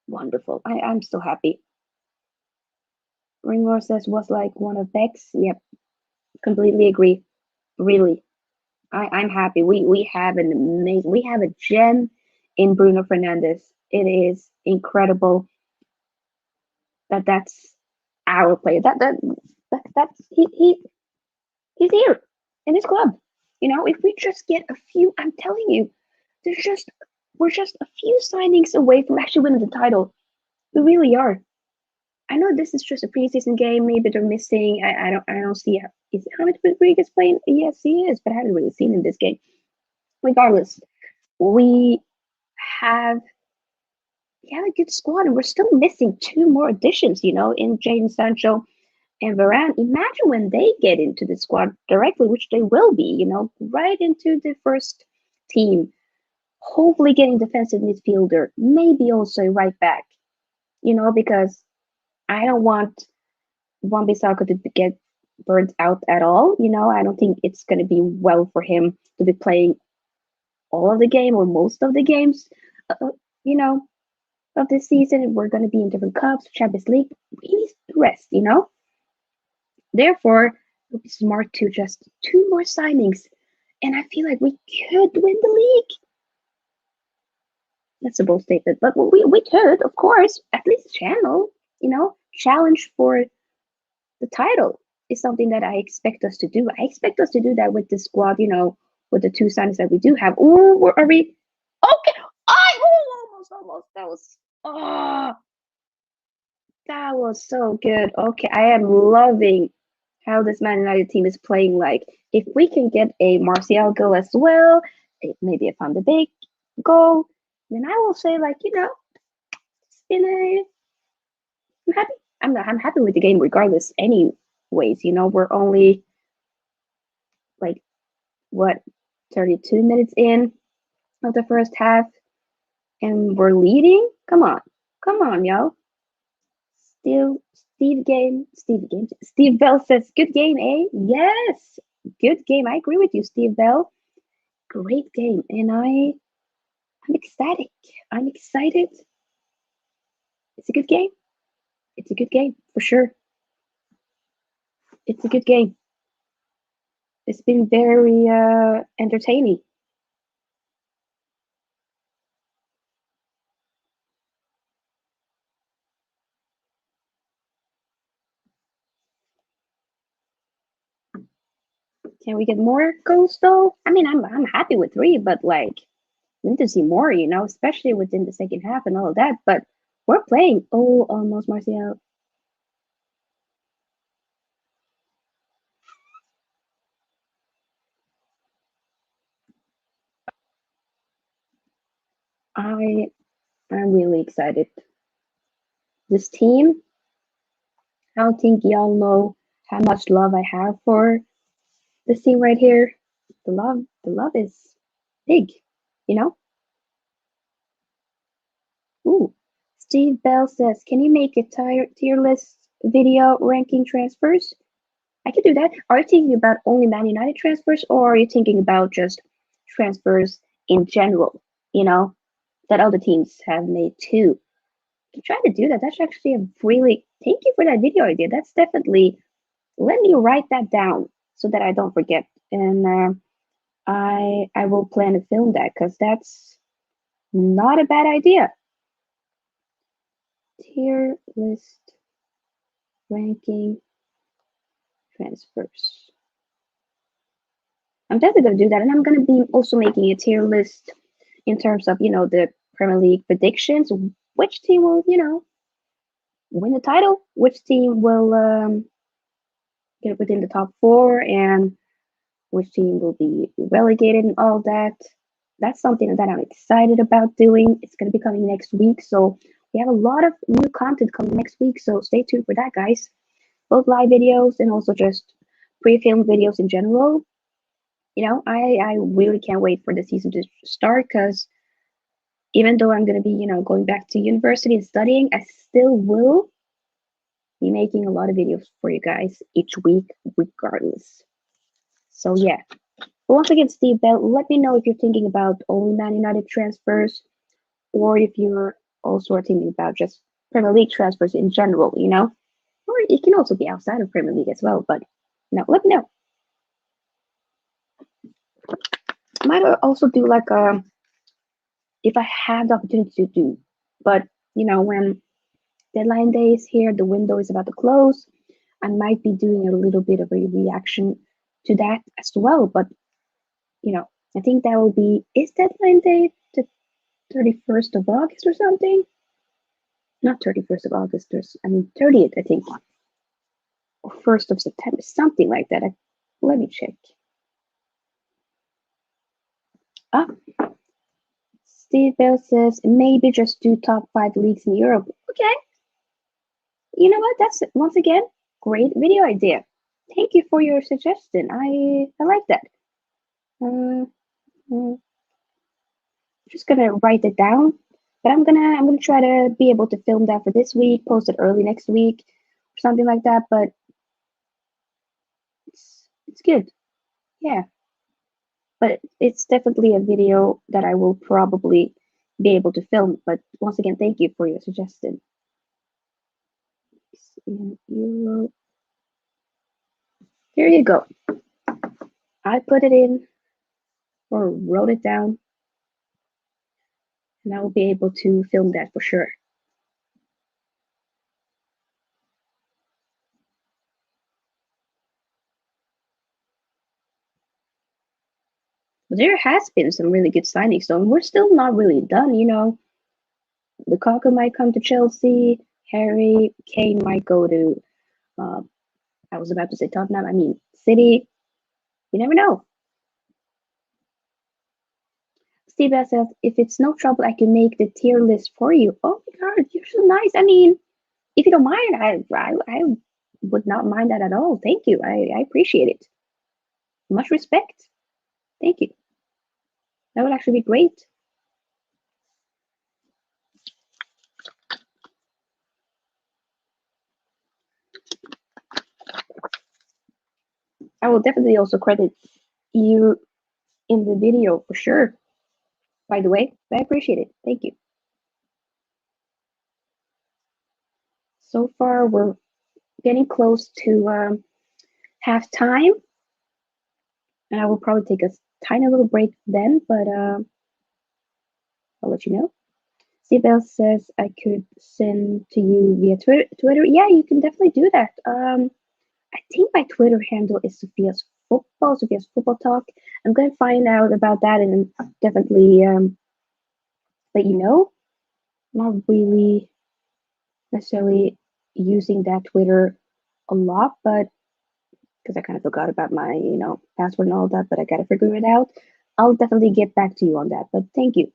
wonderful. I'm so happy. Ringor says was like one of Beck's. Yep, completely agree. Really. I'm happy. We have an amazing we have a gem in Bruno Fernandez. It is incredible that that's our player. That's he's here in his club. If we just get a few, I'm telling you, there's just we're just a few signings away from actually winning the title. We really are. I know this is just a preseason game. Maybe they're missing. I don't see is James Rodriguez playing? Yes, he is, but I haven't really seen him this game. Regardless, we have a good squad, and we're still missing two more additions. In Jadon Sancho and Varane. Imagine when they get into the squad directly, which they will be. Right into the first team. Hopefully, getting defensive midfielder, maybe also right back. Because I don't want Wan-Bissaka to get burnt out at all. I don't think it's going to be well for him to be playing all of the game or most of the games. You know, of this season. We're going to be in different cups, Champions League. We need rest. Therefore, it would be smart to just two more signings, and I feel like we could win the league. That's a bold statement, but we could, of course, at least channel, challenge for the title is something that I expect us to do. I expect us to do that with the squad, with the two signings that we do have. Ooh, are we? Okay. Almost. That was so good. Okay, I am loving how this Man United team is playing. Like, if we can get a Martial goal as well, maybe a Van de Beek goal, then I will say, like, it's been a. I'm happy. I'm happy with the game regardless. Anyways, we're only like what 32 minutes in of the first half, and we're leading. Come on, yo. Still, Steve Bell says, good game, eh? Yes, good game. I agree with you, Steve Bell. Great game. And I'm ecstatic. I'm excited. It's a good game. It's a good game, for sure. It's a good game. It's been very entertaining. Can we get more goals though? I mean, I'm happy with 3, but like we need to see more, especially within the second half and all of that. But we're playing. Oh, almost Martial. I I'm really excited. This team, I don't think y'all know how much love I have for this team right here. The love is big, you know? Ooh. Steve Bell says, can you make a tier list video ranking transfers? I could do that. Are you thinking about only Man United transfers, or are you thinking about just transfers in general, that other teams have made too? You try to do that. That's actually a really, thank you for that video idea. That's definitely, let me write that down so that I don't forget. And I will plan to film that because that's not a bad idea. Tier list ranking transfers. I'm definitely going to do that. And I'm going to be also making a tier list in terms of, the Premier League predictions. Which team will, win the title? Which team will get within the top 4? And which team will be relegated and all that. That's something that I'm excited about doing. It's going to be coming next week. So we have a lot of new content coming next week. So stay tuned for that, guys. Both live videos and also just pre-filmed videos in general. I really can't wait for the season to start because even though I'm going to be, going back to university and studying, I still will be making a lot of videos for you guys each week, regardless. So, yeah. But once again, Steve Bell, let me know if you're thinking about only Man United transfers or if you're also thinking about just Premier League transfers in general, Or it can also be outside of Premier League as well, but let me know. I might also do like if I have the opportunity to do, but when deadline day is here, the window is about to close, I might be doing a little bit of a reaction to that as well. But I think that will be, is deadline day the 31st of August or something? Not 31st of August, 30th, I think. Or 1st of September, something like that. Let me check. Ah, Steve Bell says maybe just do top 5 leagues in Europe. Okay. You know what? That's once again great video idea. Thank you for your suggestion. I like that. I'm just gonna write it down, but I'm gonna try to be able to film that for this week, post it early next week, or something like that. But it's good. Yeah. But it's definitely a video that I will probably be able to film. But once again, thank you for your suggestion. Here you go. I put it in or wrote it down. and I will be able to film that for sure. But there has been some really good signings, so we're still not really done. Lukaku might come to Chelsea. Harry Kane might go to. Uh, I was about to say Tottenham. I mean City. You never know. Steve says, if it's no trouble, I can make the tier list for you. Oh my god, you're so nice. I mean, if you don't mind, I would not mind that at all. Thank you. I appreciate it. Much respect. Thank you. That would actually be great. I will definitely also credit you in the video for sure. By the way, I appreciate it. Thank you. So far, we're getting close to half time, and I will probably take a tiny little break then, but I'll let you know. Sibel says I could send to you via Twitter. Yeah, you can definitely do that. I think my Twitter handle is Sophia's football talk. I'm gonna find out about that and definitely let you know. Not really necessarily using that Twitter a lot, but because I kind of forgot about my password and all that, but I gotta figure it out. I'll definitely get back to you on that. But thank you.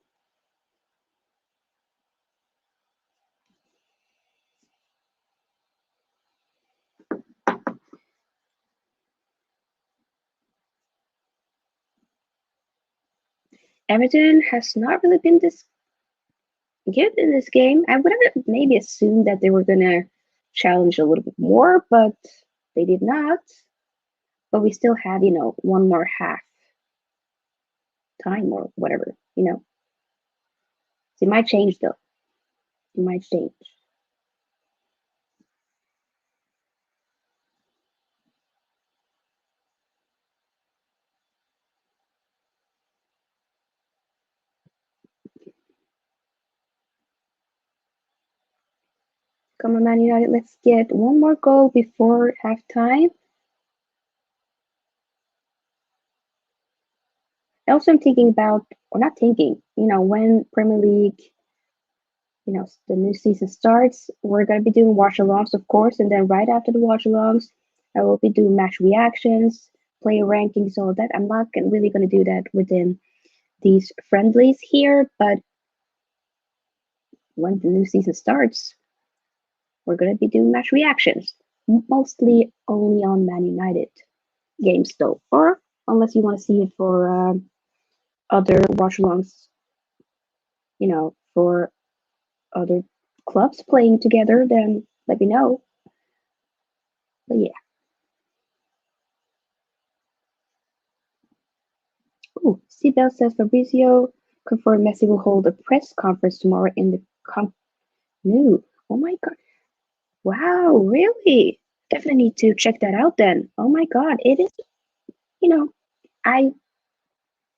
Everton has not really been this good in this game. I would have maybe assumed that they were gonna challenge a little bit more, but they did not. But we still had, one more half time or whatever. So it might change though. It might change. Come on, Man United, let's get one more goal before halftime. Also, I'm thinking about, or not thinking, when Premier League, the new season starts, we're going to be doing watch-alongs, of course, and then right after the watch-alongs, I will be doing match reactions, player rankings, all that. I'm not really going to do that within these friendlies here, but when the new season starts, we're going to be doing match reactions, mostly only on Man United games, though, or unless you want to see it for other watch-alongs, for other clubs playing together, then let me know. But yeah. Ooh, Sibel says Fabrizio confirmed Messi will hold a press conference tomorrow in the Camp Nou. Oh my god. Wow, really? Definitely need to check that out then. Oh my god. It is, you know, I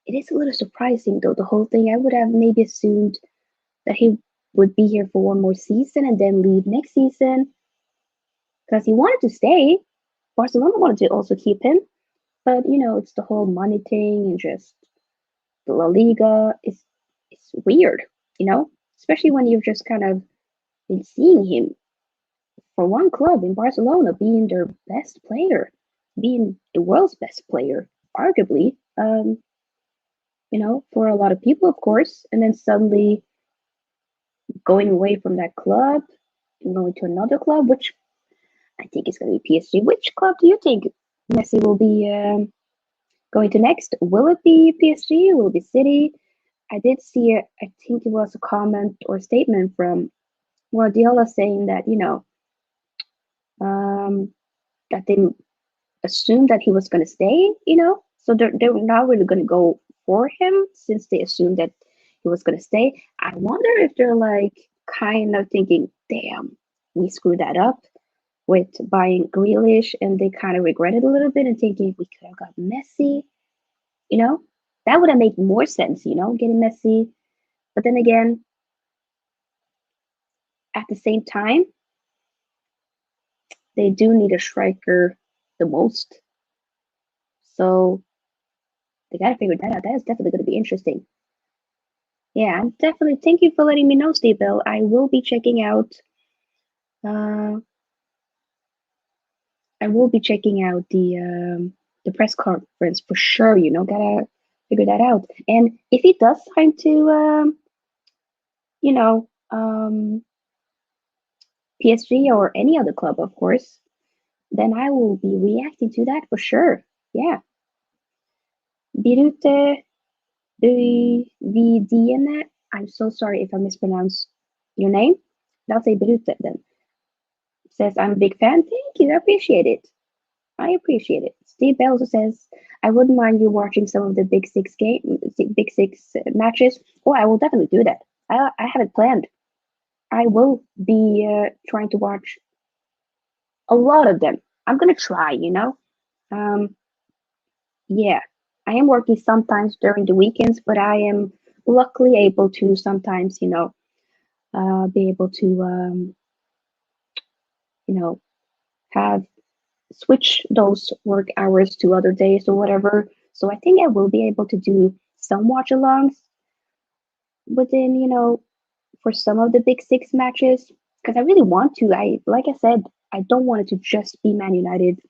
it is a little surprising though, the whole thing. I would have maybe assumed that he would be here for one more season and then leave next season because he wanted to stay. Barcelona wanted to also keep him, but it's the whole money thing and just the La Liga is it's weird, especially when you've just kind of been seeing him for one club in Barcelona being their best player, being the world's best player, arguably, for a lot of people, of course, and then suddenly going away from that club and going to another club, which I think is going to be PSG. Which club do you think Messi will be going to next? Will it be PSG? Will it be City? I did see it. I think it was a comment or statement from Guardiola saying that um, that they assumed that he was going to stay. So they're not really going to go for him since they assumed that he was going to stay. I wonder if they're like kind of thinking, "Damn, we screwed that up with buying Grealish," and they kind of regret it a little bit and thinking we could have got Messi. You know, that would have made more sense. Getting Messi But then again, at the same time, they do need a striker the most. So they gotta figure that out. That is definitely gonna be interesting. Yeah, I'm definitely. Thank you for letting me know, Steve Bill. I will be checking out. Uh, I will be checking out the press conference for sure. Gotta figure that out. And if he does sign to you know, PSG or any other club, of course, then I will be reacting to that for sure. Yeah, Birute Vidiene. I'm so sorry if I mispronounce your name. I'll say Birute then. Says I'm a big fan. Thank you. I appreciate it. I appreciate it. Steve Bell also says, I wouldn't mind you watching some of the Big Six matches. Oh, I will definitely do that. I have it planned. I will be trying to watch a lot of them. I'm gonna try. Um, yeah, I am working sometimes during the weekends, but I am luckily able to sometimes, be able to, you know, have switch those work hours to other days or whatever. So I think I will be able to do some watch alongs within, for some of the big six matches because I really want to. Like I said, I don't want it to just be Man United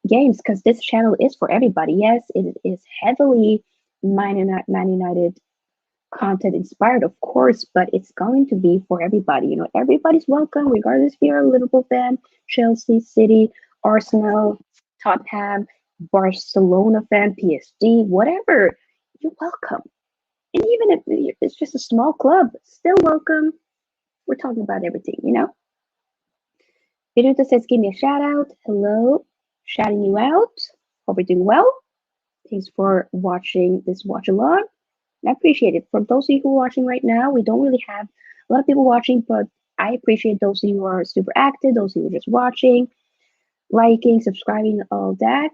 games because this channel is for everybody. Yes, it is heavily Man United content inspired, of course, but it's going to be for everybody. Everybody's welcome, regardless if you're a Liverpool fan, Chelsea, City, Arsenal, Tottenham, Barcelona fan, PSG, whatever. You're welcome. And even if it's just a small club, still welcome. We're talking about everything. Viruta says, give me a shout out. Hello. Shouting you out. Hope you're doing well. Thanks for watching this watch along. I appreciate it. For those of you who are watching right now, we don't really have a lot of people watching, but I appreciate those of you who are super active, those of you who are just watching, liking, subscribing, all that.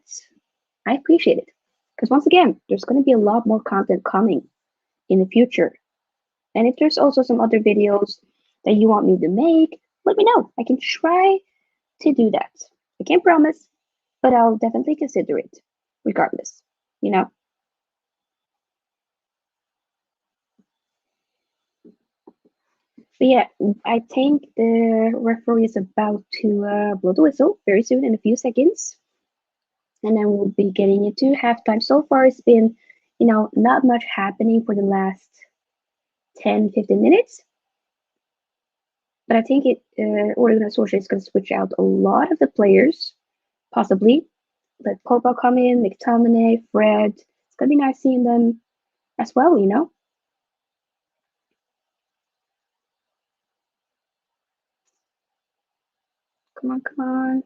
I appreciate it. Because once again, there's going to be a lot more content coming in the future. And if there's also some other videos that you want me to make, let me know. I can try to do that. I can't promise, but I'll definitely consider it regardless, you know? But yeah, I think the referee is about to blow the whistle very soon in a few seconds. And then we'll be getting into halftime. So far, it's been, not much happening for the last 10, 15 minutes. But I think Ole Gunnar Solskjaer is going to switch out a lot of the players, possibly. Let Pogba come in, McTominay, Fred. It's going to be nice seeing them as well. Come on, come on.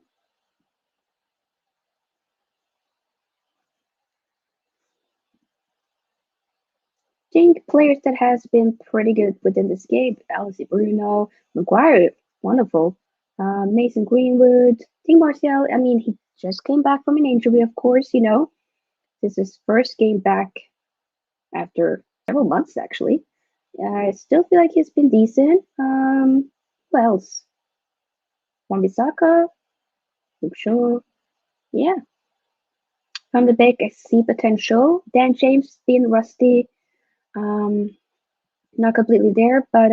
Think players that has been pretty good within this game. Alice Bruno, Maguire, wonderful. Mason Greenwood, think Martial. I mean, he just came back from an injury, of course. This is his first game back after several months, actually. I still feel like he's been decent. Who else? Wan-Bissaka, Luke Shaw. Yeah, from the back, I see potential. Dan James being rusty. Um, not completely there, but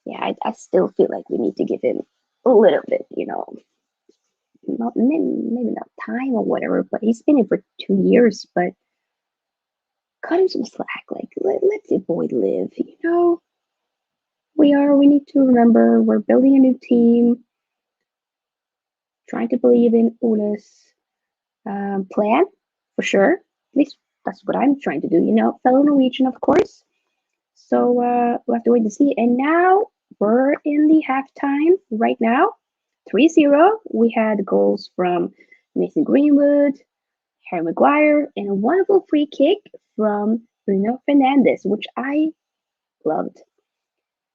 yeah, I still feel like we need to give him a little bit, not maybe not time or whatever, but he's been in for 2 years, but cut him some slack. Like let the boy live, we need to remember we're building a new team, trying to believe in Ola's plan for sure. At least that's what I'm trying to do, fellow Norwegian, of course. So we'll have to wait and see. And now we're in the halftime right now. 3-0. We had goals from Mason Greenwood, Harry Maguire, and a wonderful free kick from Bruno Fernandes, which I loved.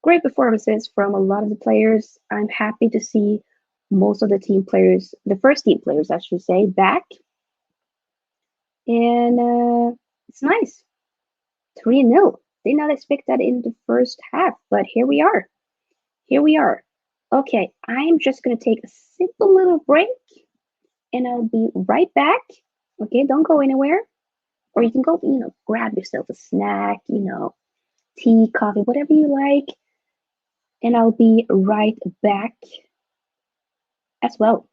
Great performances from a lot of the players. I'm happy to see most of the team players, the first team players, I should say, back. And it's nice. 3-0. Did not expect that in the first half, but here we are. Here we are. Okay, I'm just gonna take a simple little break and I'll be right back. Okay, don't go anywhere. Or you can go, grab yourself a snack, tea, coffee, whatever you like, and I'll be right back as well.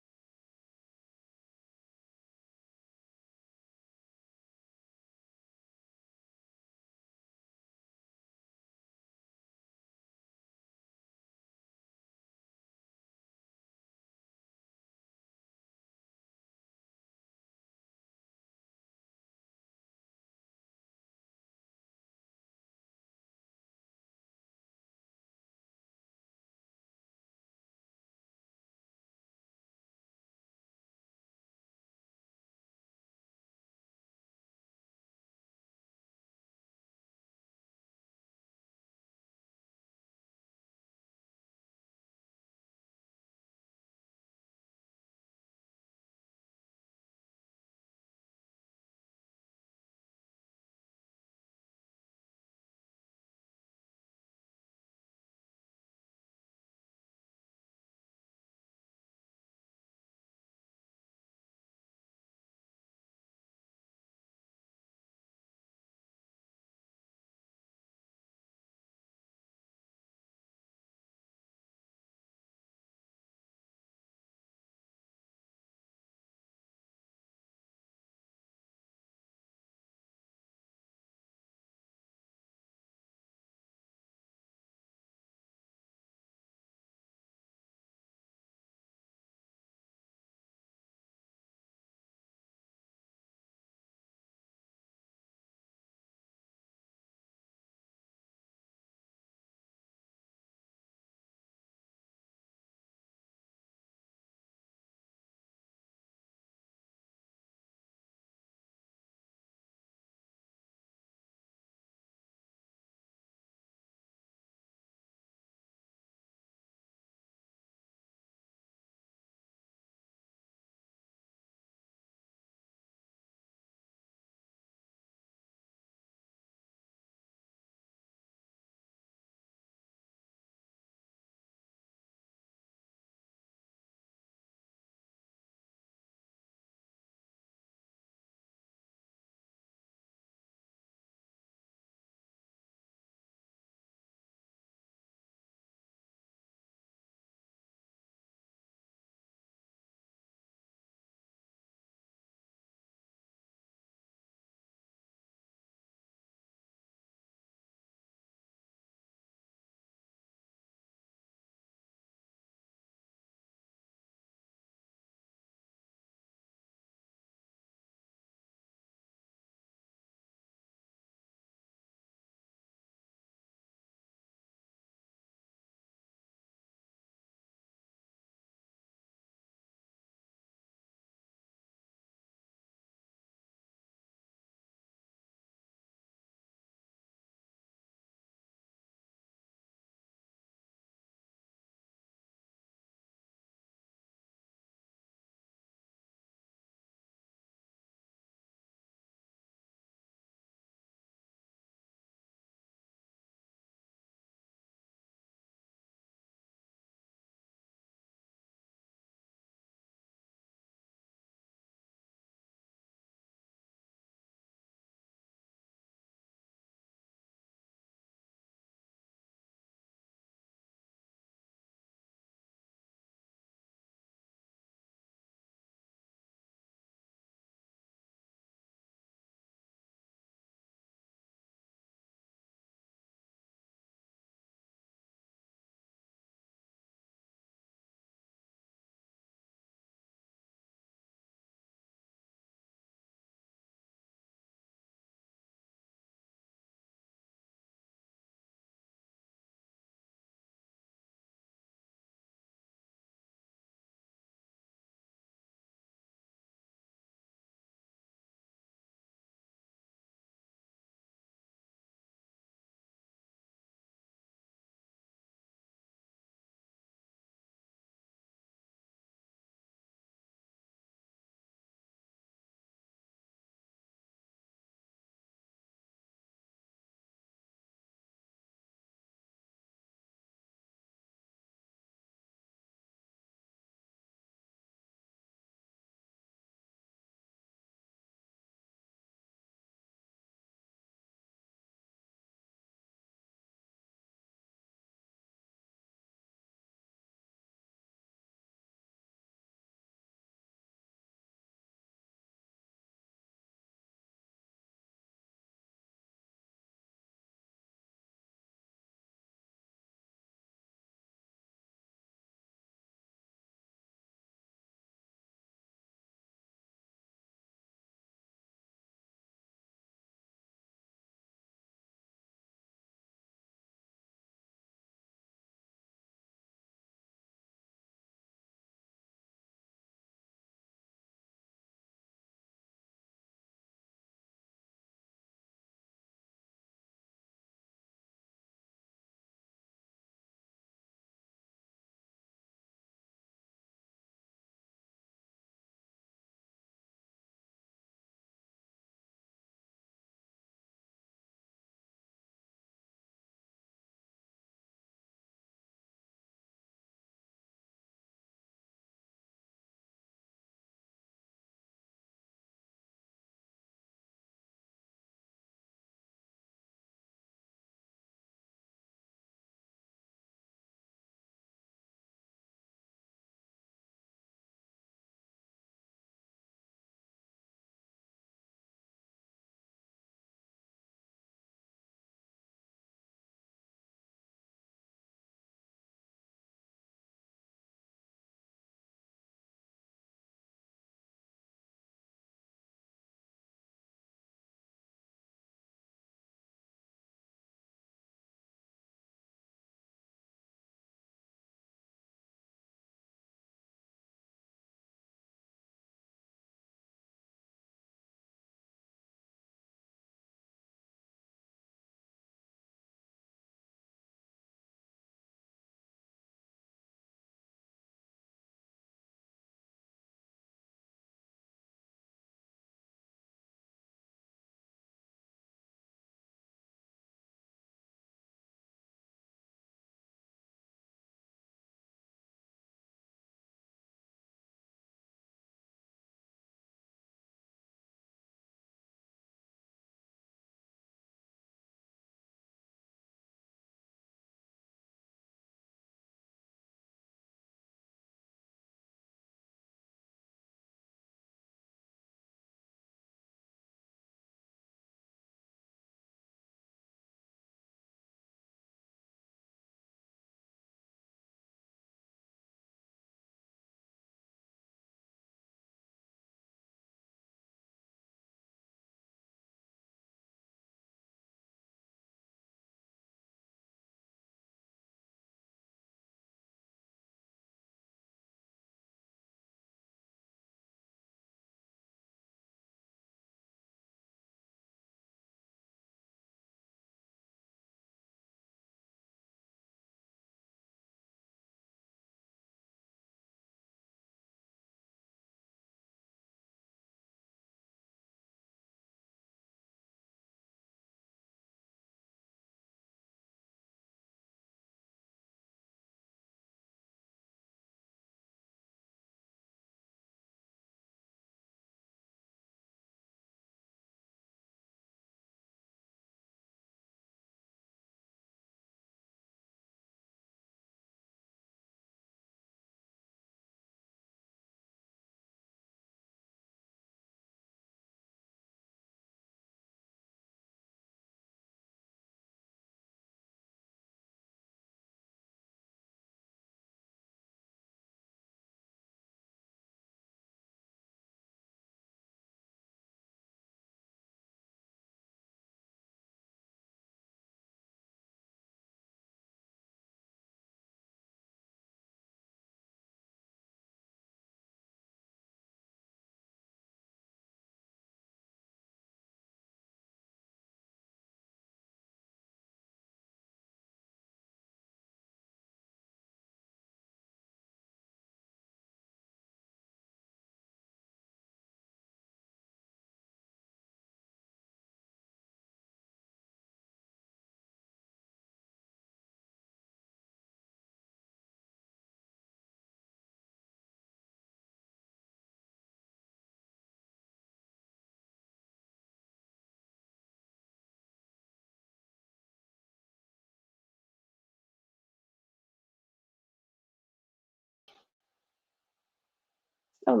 Oh,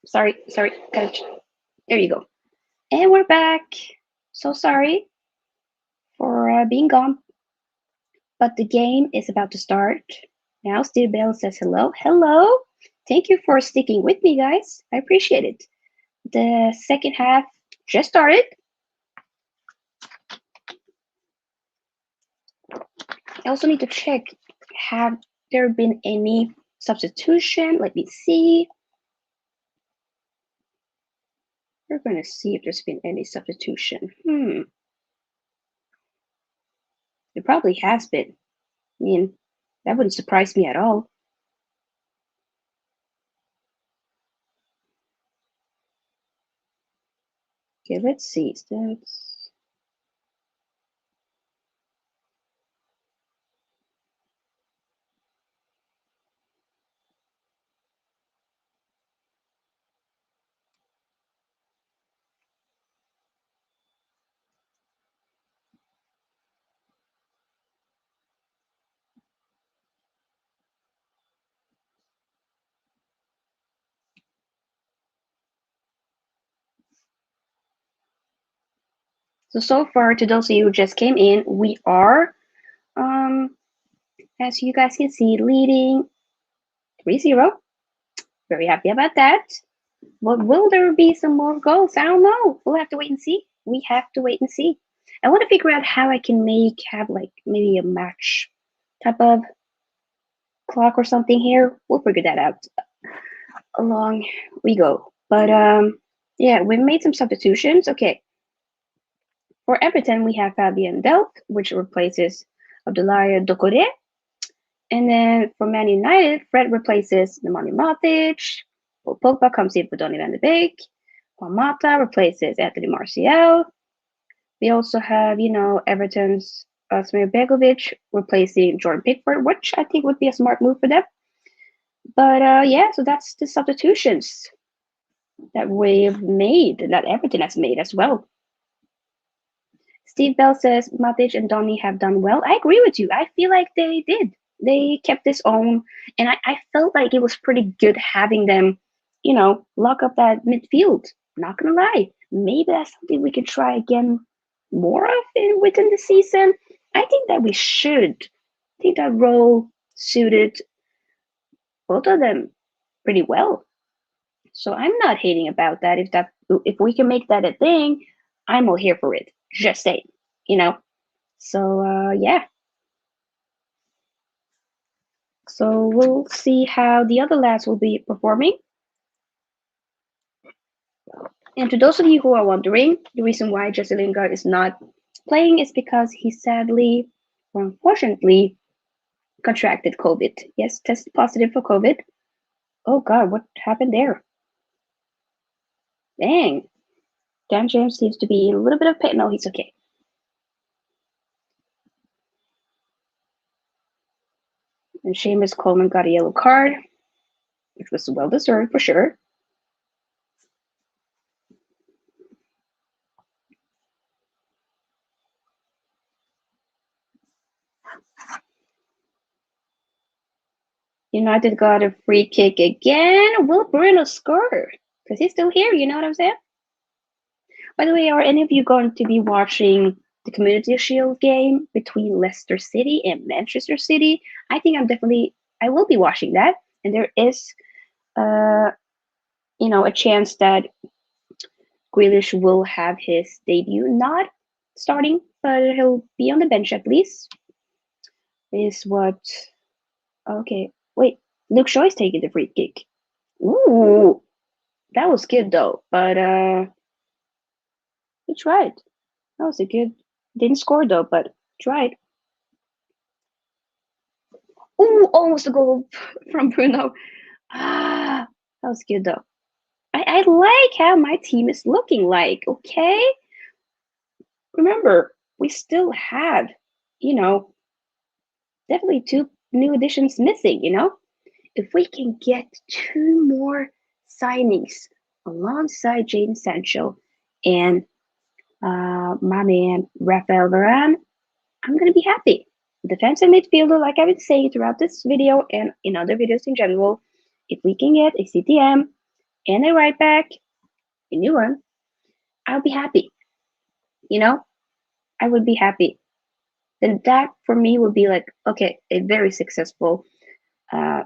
sorry, coach. There you go. And we're back. So sorry for being gone, but the game is about to start. Now, Steve Bell says hello. Hello. Thank you for sticking with me, guys. I appreciate it. The second half just started. I also need to check, have there been any substitution? Let me see. We're going to see if there's been any substitution. It probably has been. I mean, that wouldn't surprise me at all. Okay, let's see. Stats. So far, to those of you who just came in, we are, as you guys can see, leading 3-0. Very happy about that. But will there be some more goals? I don't know. We'll have to wait and see. We have to wait and see. I want to figure out how I can have like maybe a match type of clock or something here. We'll figure that out along we go. But yeah, we made some substitutions. Okay. For Everton, we have Fabian Delph, which replaces Abdoulaye Doucouré. And then for Man United, Fred replaces Nemanja Matic. Paul Pogba comes in for Donny van de Beek. Juan Mata replaces Anthony Martial. We also have, Everton's Smir Begovic replacing Jordan Pickford, which I think would be a smart move for them. But yeah, so that's the substitutions that we've made, that Everton has made as well. Steve Bell says Matic and Donny have done well. I agree with you. I feel like they did. They kept this on, and I felt like it was pretty good having them, lock up that midfield. Not gonna lie, maybe that's something we could try again more of within the season. I think that we should. I think that role suited both of them pretty well. So I'm not hating about that. If we can make that a thing, I'm all here for it. Just saying, you know. So yeah. So we'll see how the other lads will be performing. And to those of you who are wondering, the reason why Jesse Lingard is not playing is because he sadly, or unfortunately, contracted COVID. Yes, tested positive for COVID. Oh God, what happened there? Dang. Dan James seems to be in a little bit of pain. No, he's okay. And Seamus Coleman got a yellow card, which was well deserved for sure. United got a free kick again. Will Bruno score? Because he's still here, you know what I'm saying? By the way, are any of you going to be watching the Community Shield game between Leicester City and Manchester City? I think I will be watching that. And there is, a chance that Grealish will have his debut, not starting, but he'll be on the bench at least. Is what, okay, wait, Luke Shaw is taking the free kick. Ooh, that was good though, but he tried. That was a good, didn't score though, but tried. Ooh, almost a goal from Bruno. Ah, that was good though. I like how my team is looking like, okay? Remember, we still have, definitely 2 new additions missing, If we can get 2 more signings alongside Jadon Sancho and my man Rafael Varane, I'm going to be happy. Defensive midfielder, like I've been saying throughout this video and in other videos in general, if we can get a CTM, and a right back, a new one, I'll be happy. You know, I would be happy. Then that for me would be like, okay, a very successful uh,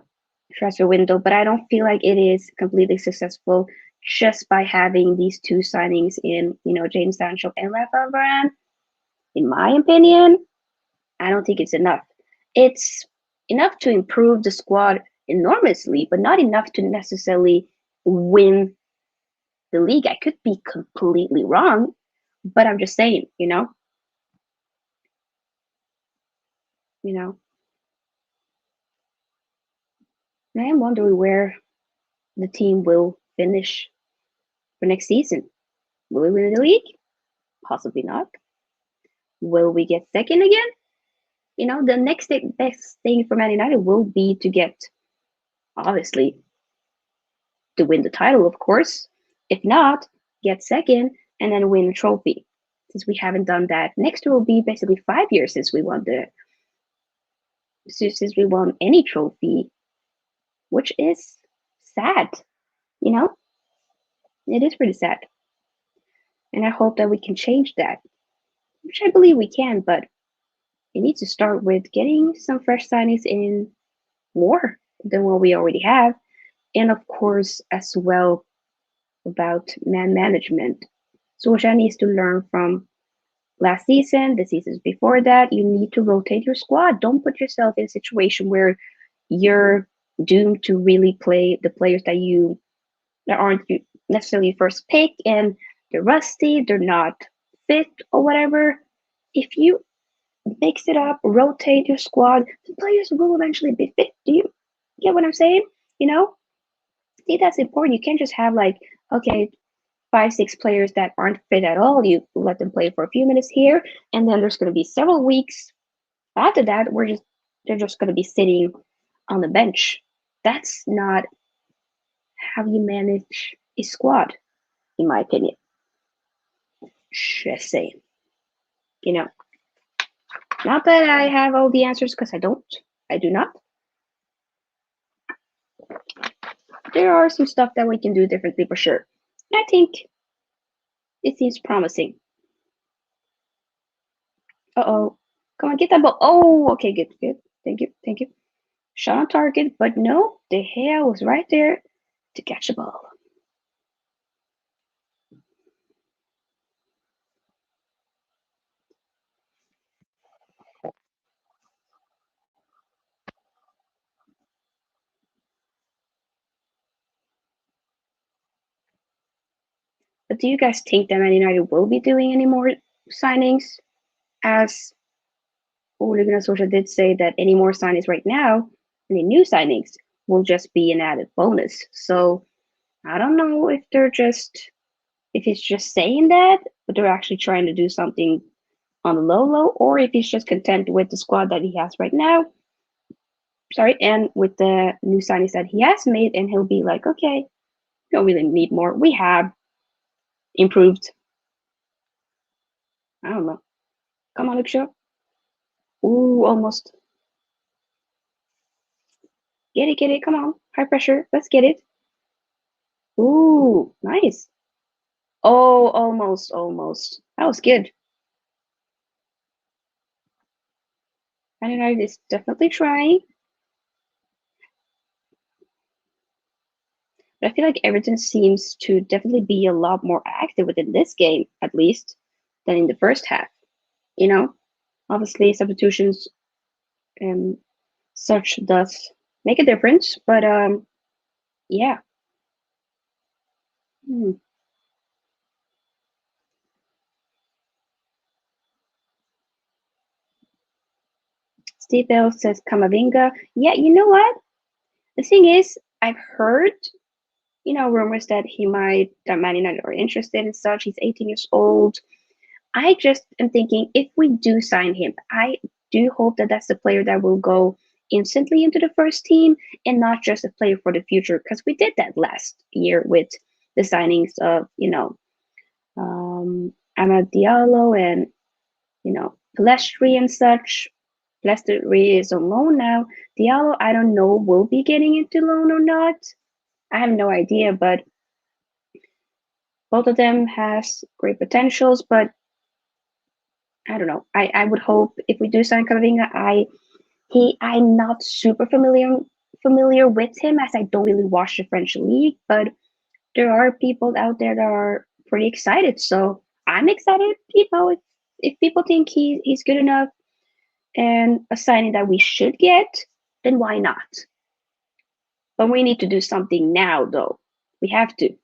transfer window, but I don't feel like it is completely successful just by having these two signings in, James Sancho and Rafael Varane. In my opinion, I don't think it's enough. It's enough to improve the squad enormously, but not enough to necessarily win the league. I could be completely wrong, but I'm just saying, you know. And I am wondering where the team will finish for next season. Will we win the league? Possibly not. Will we get second again? The next best thing for Man United will be to get, obviously, to win the title, of course. If not, get second and then win a trophy. Since we haven't done that, next year will be basically 5 years since we won any trophy, which is sad. You know, it is pretty sad, and I hope that we can change that, which I believe we can. But we need to start with getting some fresh signings in more than what we already have, and of course, as well about man management. So, which I needs to learn from last season, the seasons before that. You need to rotate your squad. Don't put yourself in a situation where you're doomed to really play the players that aren't necessarily first pick and they're rusty, they're not fit or whatever. If you mix it up, rotate your squad, the players will eventually be fit. Do you get what I'm saying? You know, I think that's important. You can't just have like, okay, 5, 6 players that aren't fit at all. You let them play for a few minutes here, and then there's going to be several weeks after that where they're just going to be sitting on the bench. That's not how you manage a squad, in my opinion. Just saying. You know, not that I have all the answers because I don't. I do not. There are some stuff that we can do differently for sure. I think it seems promising. Uh-oh. Come on, get that ball. Oh, okay, good, good. Thank you, thank you. Shot on target, but no, De Gea was right there to catch the ball. But do you guys think that Man United will be doing any more signings? As Ole Gunnar Solskjaer did say that any more signings right now, any new signings, will just be an added bonus. So I don't know if he's just saying that, but they're actually trying to do something on the low, or if he's just content with the squad that he has right now. Sorry, and with the new signings that he has made, and he'll be like, okay, don't really need more. We have improved. I don't know. Come on, Luke Shaw. Ooh, almost. Get it. Come on. High pressure. Let's get it. Ooh, nice. Oh, almost. That was good. Man United is definitely trying. But I feel like Everton seems to definitely be a lot more active within this game, at least, than in the first half. You know, obviously substitutions and such does make a difference, but yeah. Hmm. Steve Bell says Kamavinga. Yeah, you know what? The thing is, I've heard, rumors that that Man United are interested in such. He's 18 years old. I just am thinking if we do sign him, I do hope that that's the player that will go instantly into the first team and not just a player for the future because we did that last year with the signings of, Amad Diallo and, Palestri and such. Palestri is on loan now. Diallo, I don't know, will be getting into loan or not. I have no idea, but Both of them has great potentials, but I don't know. I would hope if we do sign Camavinga, I'm not super familiar with him as I don't really watch the French league, but there are people out there that are pretty excited. So I'm excited, if people think he's good enough and a signing that we should get, then why not? But we need to do something now, though. We have to.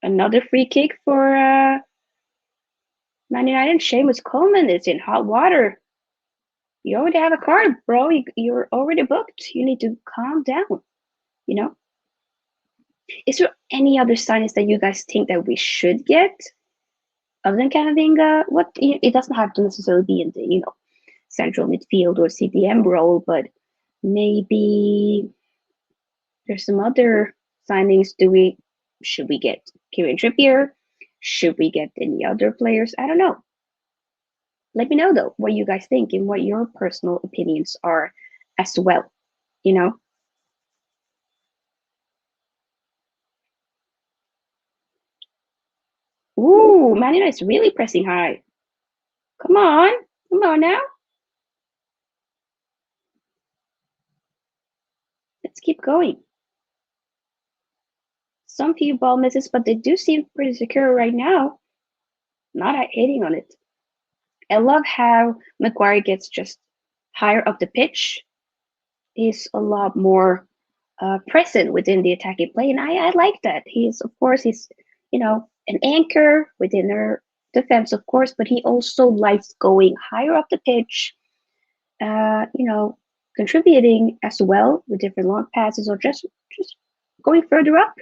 Another free kick for Man United. Seamus Coleman is in hot water. You already have a card, bro. You're already booked. You need to calm down. You know. Is there any other signings that you guys think that we should get other than Camavinga? What it doesn't have to necessarily be in the central midfield or CDM role, but maybe there's some other signings. Should we get Kieran Trippier? Should we get any other players? I don't know. Let me know though what you guys think and what your personal opinions are as well. You know. Ooh, Man United is really pressing high. Come on now. Let's keep going. Some few ball misses, but they do seem pretty secure right now. Not hitting on it. I love how Maguire gets just higher up the pitch. He's a lot more present within the attacking play, and I like that. He's an anchor within their defense, of course, but he also likes going higher up the pitch. Uh, you know, Contributing as well with different long passes or just going further up.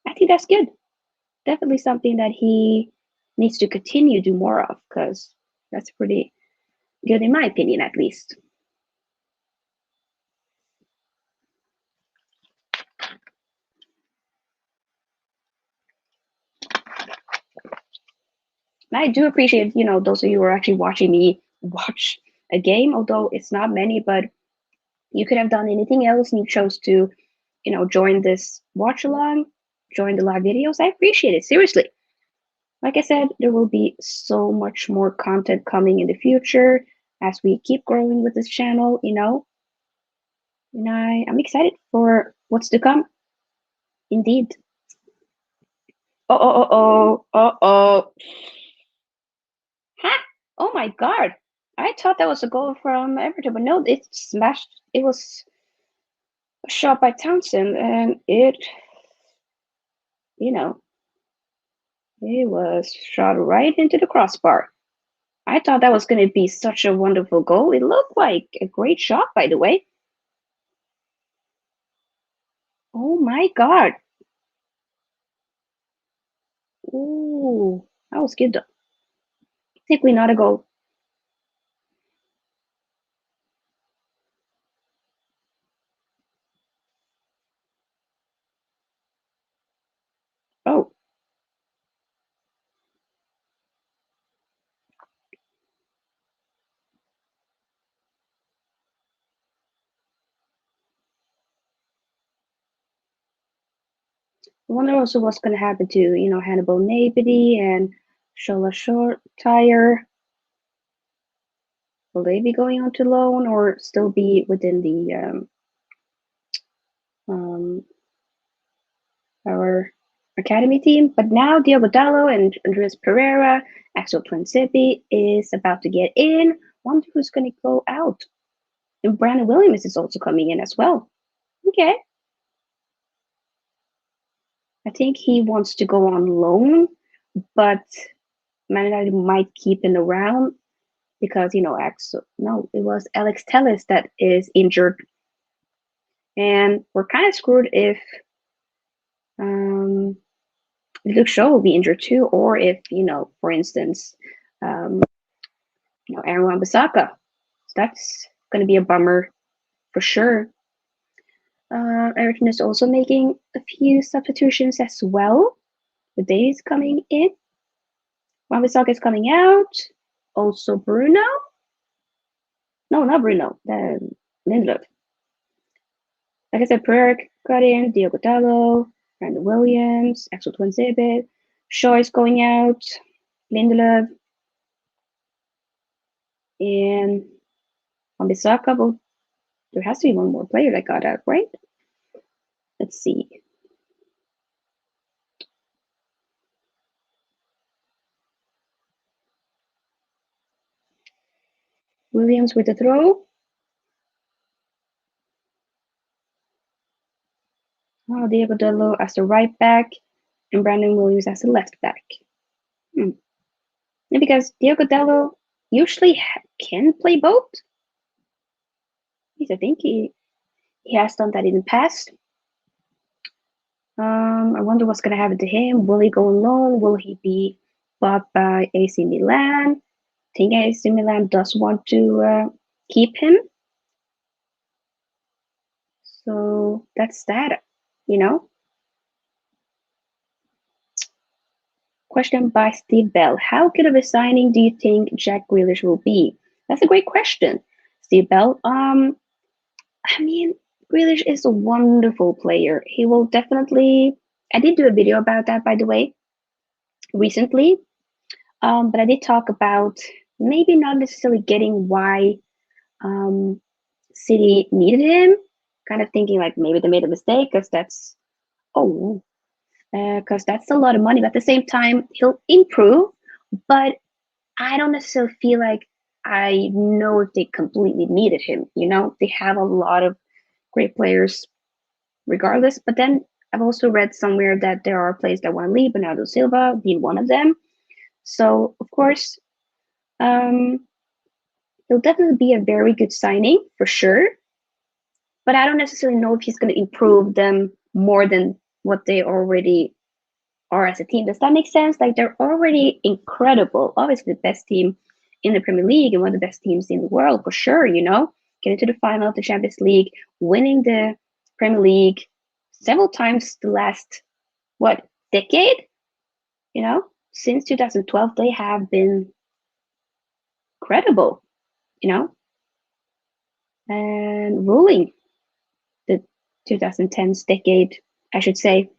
I think that's good. Definitely something that he needs to continue to do more of because that's pretty good in my opinion, at least. And I do appreciate, those of you who are actually watching me watch a game, although it's not many, but you could have done anything else and you chose to, join this watch along, join the live videos. I appreciate it. Seriously. Like I said, there will be so much more content coming in the future as we keep growing with this channel, and I'm excited for what's to come. Indeed. Oh, oh, oh, oh, oh, oh. Huh? Oh my God. I thought that was a goal from Everton, but no, it smashed. It was a shot by Townsend, and you know, it was shot right into the crossbar. I thought that was going to be such a wonderful goal. It looked like a great shot, by the way. Oh my God. Ooh, that was good though. I think we not a goal. Oh, I wonder also what's going to happen to, Hannibal Nabity and Shola Short Tire. Will they be going on to loan or still be within the um, our academy team? But now Diogo Dallo and Andres Pereira, Axel Twensipi is about to get in. Wonder who's going to go out. And Brandon Williams is also coming in as well. Okay. I think he wants to go on loan, but Man United might keep him around because Axel. No, it was Alex Telles that is injured, and we're kind of screwed if um, Luke Shaw will be injured too, or if for instance, um, Aaron Wan-Bissaka. So that's going to be a bummer for sure. Everton is also making a few substitutions as well. The day is coming in. Wan-Bissaka is coming out. Also Bruno. No, not Bruno. Lindelof. Like I said, Pereira got in. Diogo Dallo, Brandon Williams, Axel Tuanzebe, Shaw is going out, Lindelöf, and Wan-Bissaka. Well, there has to be one more player that got out, right? Let's see. Williams with the throw. Oh, Diego Dello as the right back and Brandon Williams as the left back. Hmm. And because Diego Dello usually can play both. I think he has done that in the past. I wonder what's going to happen to him. Will he go on loan? Will he be bought by AC Milan? I think AC Milan does want to keep him. So that's that, you know. Question by Steve Bell. How good of a signing do you think Jack Grealish will be? That's a great question, Steve Bell. I mean, Grealish is a wonderful player. He will definitely. I did do a video about that, by the way, recently. But I did talk about maybe not necessarily getting why um, City needed him. Kind of thinking like maybe they made a mistake because that's a lot of money. But at the same time, he'll improve. But I don't necessarily feel like I know if they completely needed him. You know, they have a lot of great players regardless. But then I've also read somewhere that there are players that want to leave, Bernardo Silva being one of them. So of course, um, he'll definitely be a very good signing for sure. But I don't necessarily know if he's going to improve them more than what they already are as a team. Does that make sense? Like they're already incredible. Obviously, the best team in the Premier League and one of the best teams in the world for sure. You know, getting to the final of the Champions League, winning the Premier League several times the last what decade? You know, since 2012 they have been credible. You know, and ruling the 2010s decade, I should say.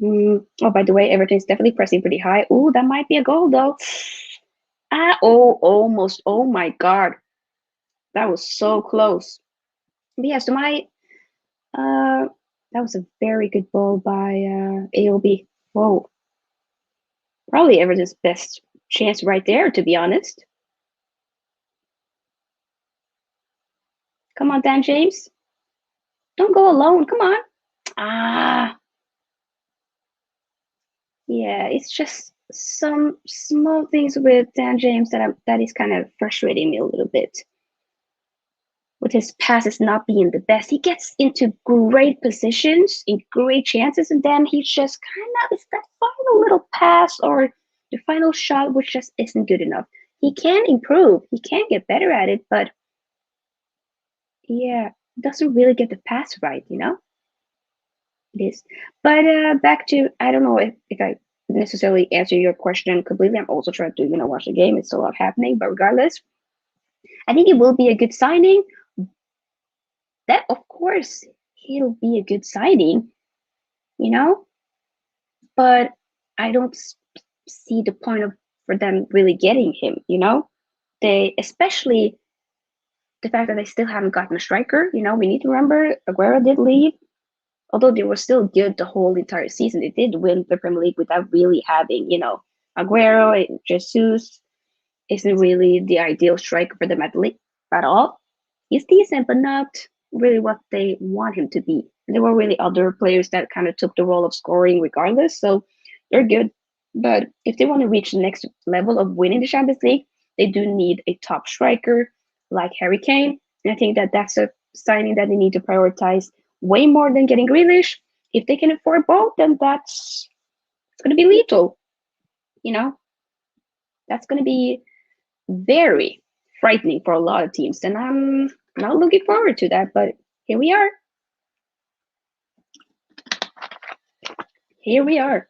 Oh, by the way, Everton is definitely pressing pretty high. Oh, that might be a goal though. Almost. Oh my God, that was so close. But yeah, so uh, that was a very good ball by AOB. Whoa, probably Everton's best chance right there, to be honest. Come on, Dan James, don't go alone. Come on. Ah, yeah, it's just some small things with Dan James that is kind of frustrating me a little bit. With his passes not being the best, he gets into great positions, in great chances, and then he just kind of it's that final little pass or the final shot which just isn't good enough. He can improve, he can get better at it, but yeah, doesn't really get the pass right, you know? It is. But back to I don't know if I necessarily answer your question completely. I'm also trying to, watch the game. It's a lot happening, but regardless, I think it will be a good signing. That of course he'll be a good signing, you know, but I don't see the point of for them really getting him, you know. They especially the fact that they still haven't gotten a striker, we need to remember Aguero did leave. Although they were still good the whole entire season, they did win the Premier League without really having, Aguero and Jesus isn't really the ideal striker for them at all. He's decent, but not really what they want him to be. There were really other players that kind of took the role of scoring regardless, so they're good. But if they want to reach the next level of winning the Champions League, they do need a top striker like Harry Kane. And I think that that's a signing that they need to prioritize way more than getting Grealish. If they can afford both, then that's it's going to be lethal. You know, that's going to be very frightening for a lot of teams. And I'm not looking forward to that, but here we are. Here we are.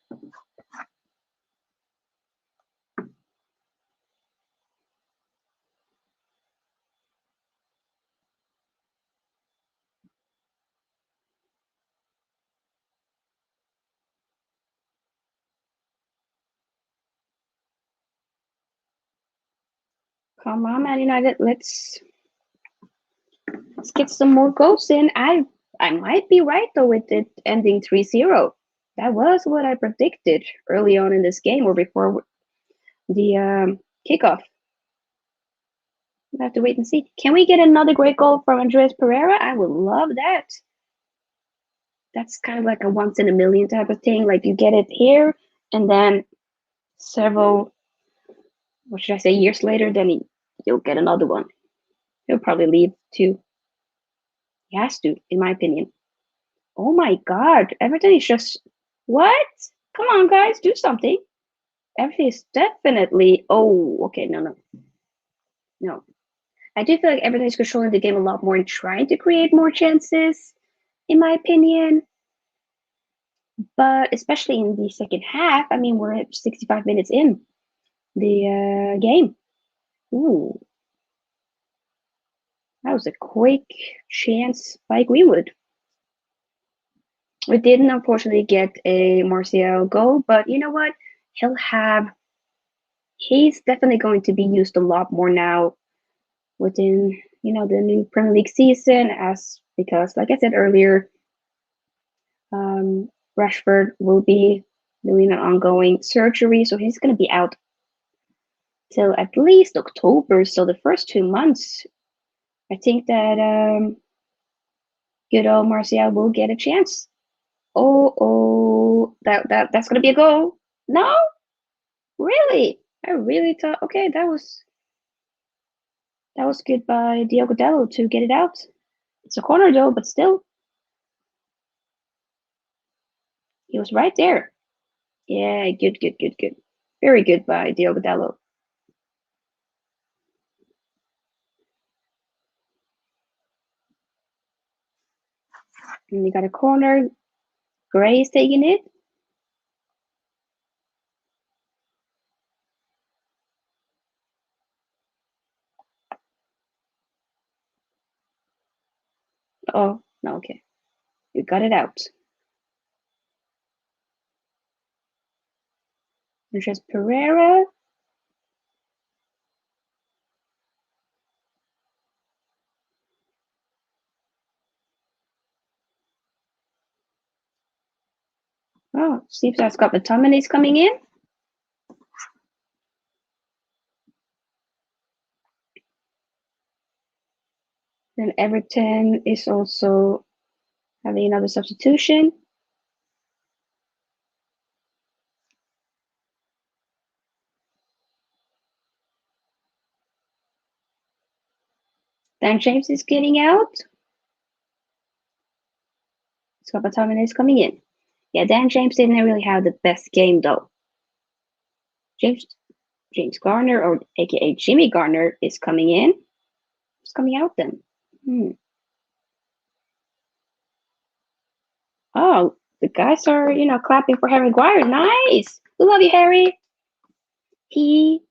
Come on, Man United. Let's get some more goals in. I might be right though with it ending 3-0. That was what I predicted early on in this game or before the kickoff. We'll have to wait and see. Can we get another great goal from Andres Pereira? I would love that. That's kind of like a once in a million type of thing. Like you get it here, and then several, what should I say, years later, then you'll get another one. He'll probably leave too. He has to, in my opinion. Oh my God, everything is just what? Come on, guys, do something. Everything is definitely. Oh, okay, no. I do feel like everything's controlling the game a lot more and trying to create more chances, in my opinion. But especially in the second half, I mean, we're at 65 minutes in the game. Ooh, that was a quick chance by Greenwood. We didn't unfortunately get a Martial goal, but you know what? He's definitely going to be used a lot more now within the new Premier League season, as because like I said earlier, Rashford will be doing an ongoing surgery, so he's going to be out till at least October. So the first 2 months, I think that good old Martial will get a chance. That's going to be a goal. No, really, I really thought. Okay, that was good by Diogo Dallo to get it out. It's a corner though, but still, he was right there. Yeah, good. Very good by Diogo Dallo. And we got a corner. Gray is taking it. Oh, no, okay. You got it out. Andres Pereira. Oh, seems that Scott McTominay is coming in. Then Everton is also having another substitution. Dan James is getting out. Scott McTominay is coming in. Yeah, Dan James didn't really have the best game though. James Garner, or aka Jimmy Garner, is coming in. Who's coming out then? Oh, the guys are, clapping for Harry Maguire. Nice. We love you, Harry. He's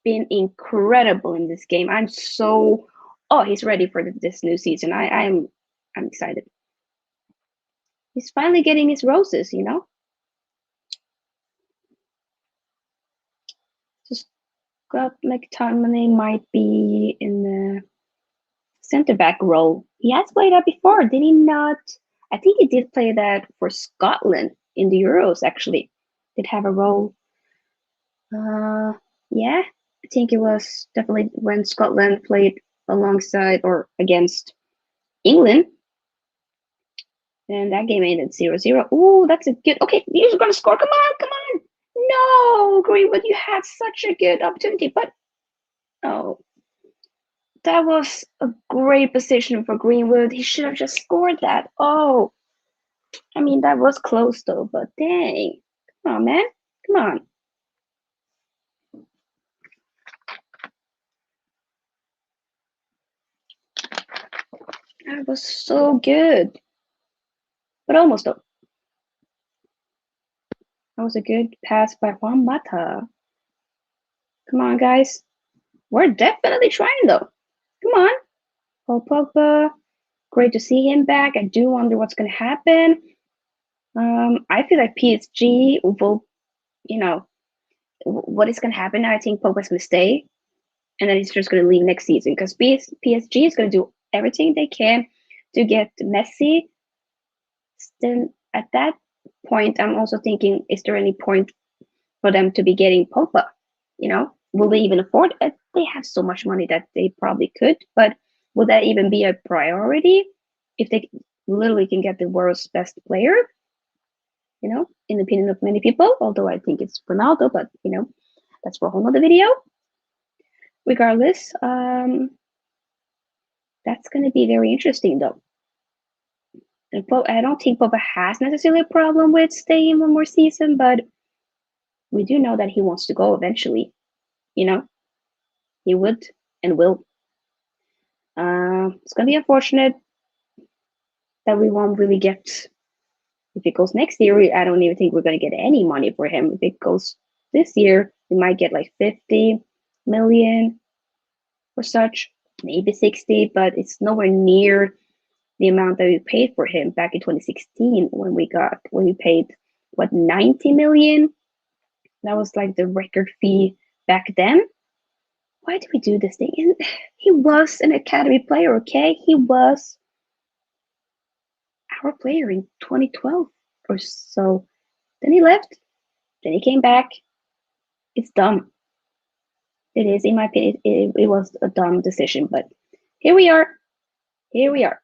been incredible in this game. He's ready for this new season. I'm excited. He's finally getting his roses. Just got McTominay might be in the center back role. He has played that before, did he not? I think he did play that for Scotland in the Euros, actually. Did have a role. Yeah, I think it was definitely when Scotland played alongside or against England. And that game ended 0-0. Ooh, that's a good. Okay, you're going to score. Come on. No, Greenwood, you had such a good opportunity, but oh, that was a great position for Greenwood. He should have just scored that. Oh, I mean, that was close though, but dang. Come on, man. Come on. That was so good. But almost though. That was a good pass by Juan Mata. Come on, guys. We're definitely trying though. Come on. Paul Pogba. Great to see him back. I do wonder what's going to happen. I feel like PSG will, what is going to happen now? I think Pogba's going to stay. and then he's just going to leave next season because PSG is going to do everything they can to get Messi. Then at that point, I'm also thinking, is there any point for them to be getting Pogba? Will they even afford it? They have so much money that they probably could, but will that even be a priority if they literally can get the world's best player? In the opinion of many people, although I think it's Ronaldo, but that's for a whole other video. Regardless, that's going to be very interesting though. And I don't think Pogba has necessarily a problem with staying one more season, but we do know that he wants to go eventually. He would and will. It's going to be unfortunate that we won't really get. If it goes next year, I don't even think we're going to get any money for him. If it goes this year, we might get like 50 million or such, maybe 60, but it's nowhere near the amount that we paid for him back in 2016 when we paid 90 million. That was like the record fee back then. Why did we do this thing? And he was an academy player, okay? He was our player in 2012 or so. Then he left. Then he came back. It's dumb. It is, in my opinion, it was a dumb decision, but here we are. Here we are.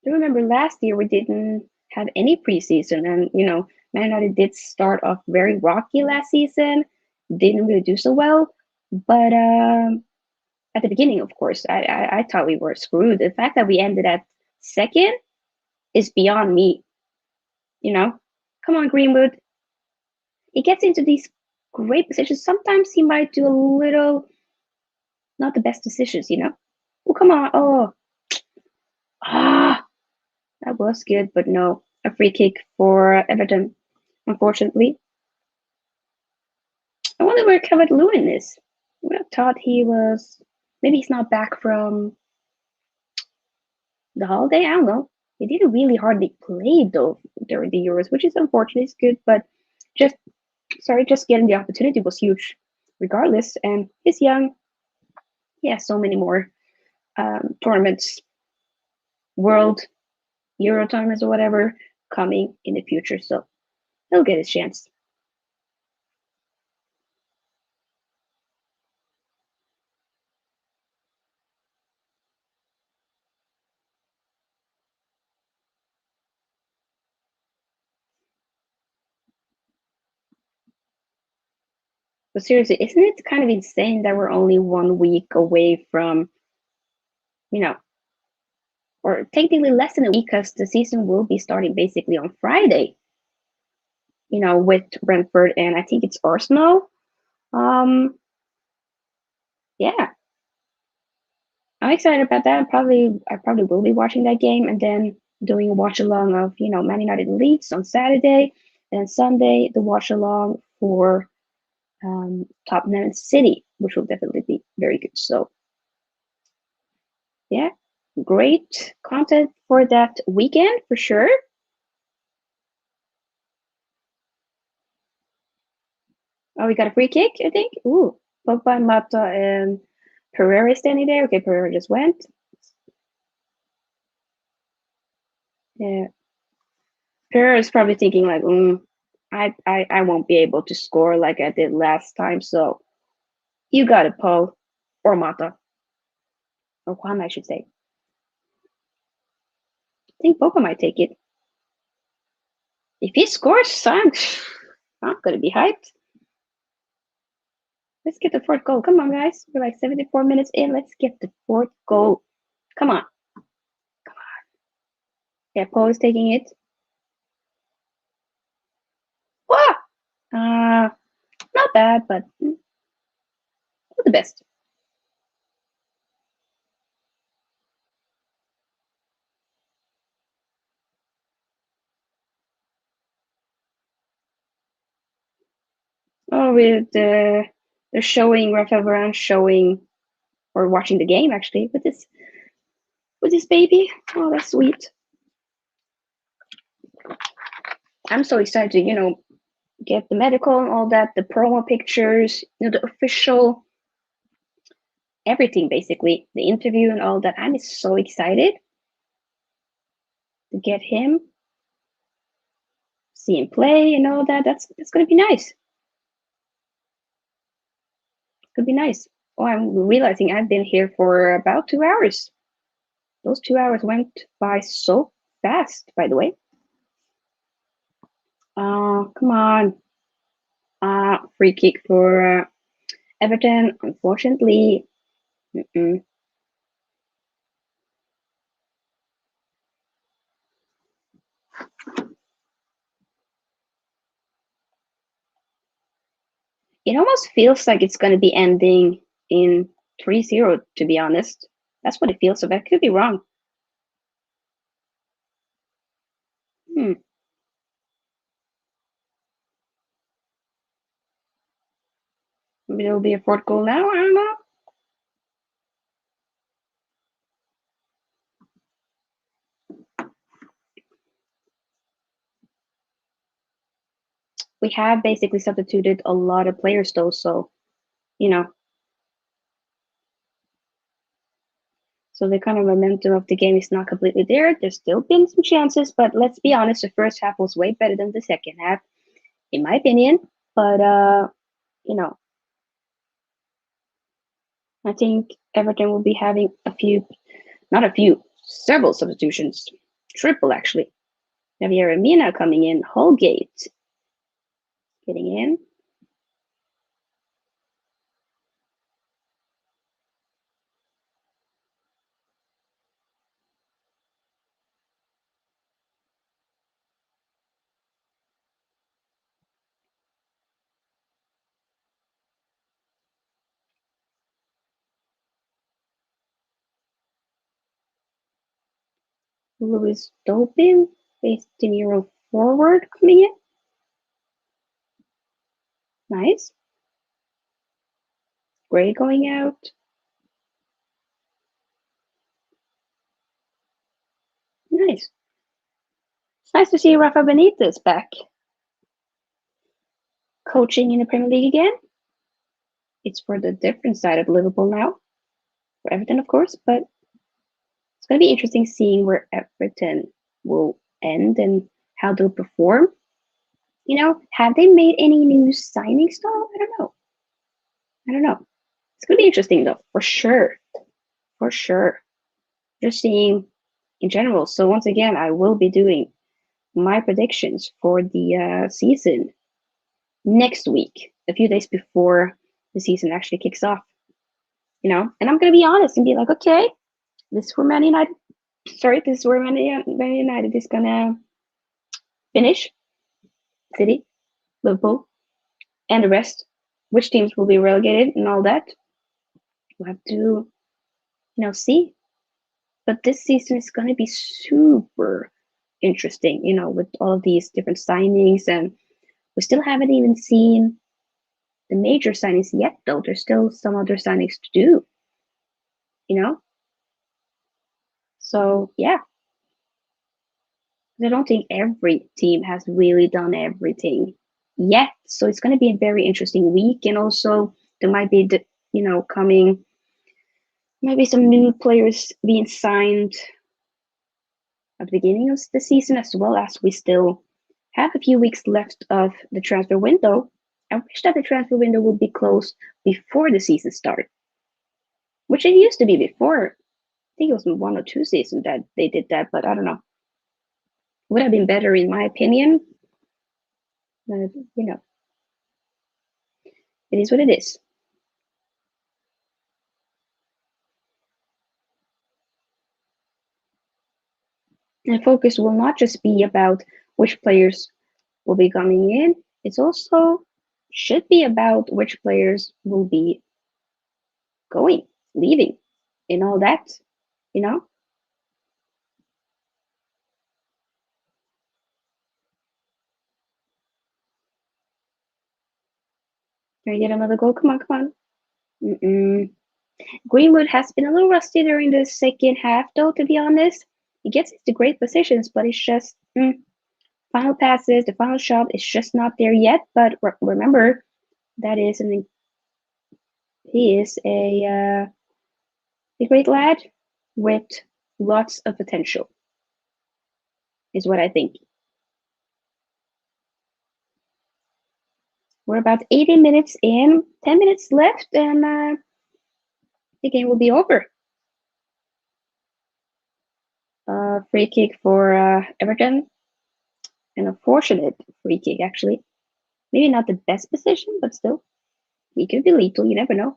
I remember last year we didn't have any preseason, and Man United did start off very rocky last season. Didn't really do so well, but at the beginning, of course, I thought we were screwed. The fact that we ended at second is beyond me. Come on, Greenwood. He gets into these great positions. Sometimes he might do a little, not the best decisions. Oh, come on. Oh, that was good, but no, a free kick for Everton, unfortunately. I wonder where Calvert Lewin is. I thought he was. Maybe he's not back from the holiday. I don't know. He didn't really hardly play though during the Euros, which is unfortunate. It's good, but just getting the opportunity was huge, regardless. And he's young. He has so many more tournaments, World Euro tournaments or whatever coming in the future. So he'll get his chance. But seriously, isn't it kind of insane that we're only 1 week away from, or technically less than a week because the season will be starting basically on Friday, with Brentford and I think it's Arsenal. Yeah, I'm excited about that. I probably will be watching that game and then doing a watch along of Man United Leeds on Saturday, and Sunday the watch along for Tottenham City, which will definitely be very good. So yeah, great content for that weekend for sure. Oh, we got a free kick, I think. Ooh, Pogba, Mata, and Pereira standing there. Okay, Pereira just went. Yeah, Pereira is probably thinking like, I won't be able to score like I did last time. So you got it, Paul, or Mata, or Juan, I should say. I think Pogba might take it. If he scores, I'm gonna be hyped. Let's get the fourth goal. Come on, guys. We're like 74 minutes in. Let's get the fourth goal. Come on. Come on. Yeah, Paul is taking it. Wah! Not bad, but not the best. Oh, they're showing Rafael Varane showing or watching the game actually with this baby. Oh, that's sweet. I'm so excited to, get the medical and all that, the promo pictures, the official everything basically, the interview and all that. I'm so excited to get him, see him play and all that. That's gonna be nice. It's gonna be nice. Oh, I'm realizing I've been here for about 2 hours. Those 2 hours went by so fast, by the way. Come on. Free kick for Everton. Unfortunately, mm-mm. It almost feels like it's going to be ending in 3-0, to be honest. That's what it feels, so that could be wrong. Hmm. Maybe there'll be a fourth goal now. I don't know. We have basically substituted a lot of players, though, so, you know, so the kind of momentum of the game is not completely there. There's still been some chances, but let's be honest, the first half was way better than the second half, in my opinion. But, you know, I think Everton will be having a few, not a few, several substitutions. Triple, actually. Javier Mina coming in, Holgate getting in. Louis Dobin, 18-year-old forward coming in. Nice. Gray going out. Nice. It's nice to see Rafa Benitez back coaching in the Premier League again. It's for the different side of Liverpool now. For Everton, of course, but it's going to be interesting seeing where Everton will end and how they'll perform. Have they made any new signings though? I don't know. I don't know. It's going to be interesting though, for sure. For sure. Just seeing in general. So once again, I will be doing my predictions for the season next week, a few days before the season actually kicks off. And I'm going to be honest and be like, okay, this is where Man United. Sorry, this is where Man United is going to finish. City, Liverpool, and the rest. Which teams will be relegated and all that. We'll have to, see. But this season is going to be super interesting, with all these different signings. And we still haven't even seen the major signings yet, though. There's still some other signings to do, you know? So, yeah. I don't think every team has really done everything yet. So it's going to be a very interesting week. And also, there might be, coming, maybe some new players being signed at the beginning of the season, as well as we still have a few weeks left of the transfer window. I wish that the transfer window would be closed before the season starts, which it used to be before. I think it was 1 or 2 seasons that they did that, but I don't know. Would have been better, in my opinion. But, it is what it is. And focus will not just be about which players will be coming in, it's also should be about which players will be going, leaving, and all that, you know? Can I get another goal? Come on, come on. Mm-mm. Greenwood has been a little rusty during the second half, though, to be honest. He gets into great positions, but it's just Final passes, the final shot is just not there yet. But remember, that is he is a great lad with lots of potential, is what I think. We're about 80 minutes in, 10 minutes left, and the game will be over. Free kick for Everton. An unfortunate free kick, actually. Maybe not the best position, but still, he could be lethal. You never know.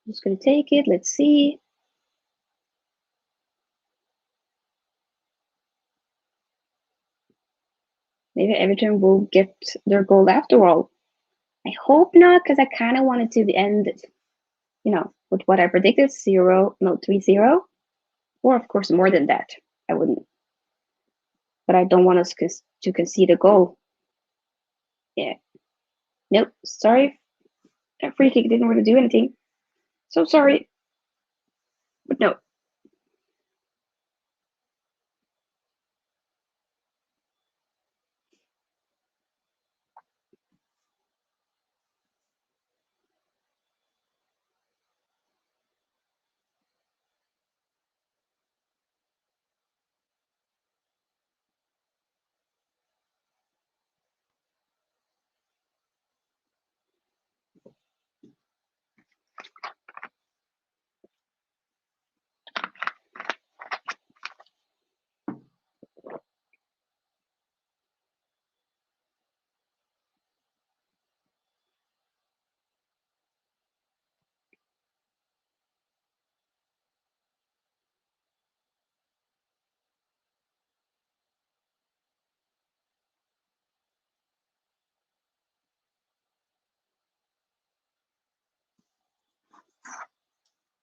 Just gonna take it. Let's see. Maybe Everton will get their goal after all. I hope not, because I kind of wanted to end, with what I predicted, 3-0, or of course more than that. I wouldn't, but I don't want us to concede a goal. Yeah. Nope. Sorry. That free kick didn't really do anything. So sorry. But no.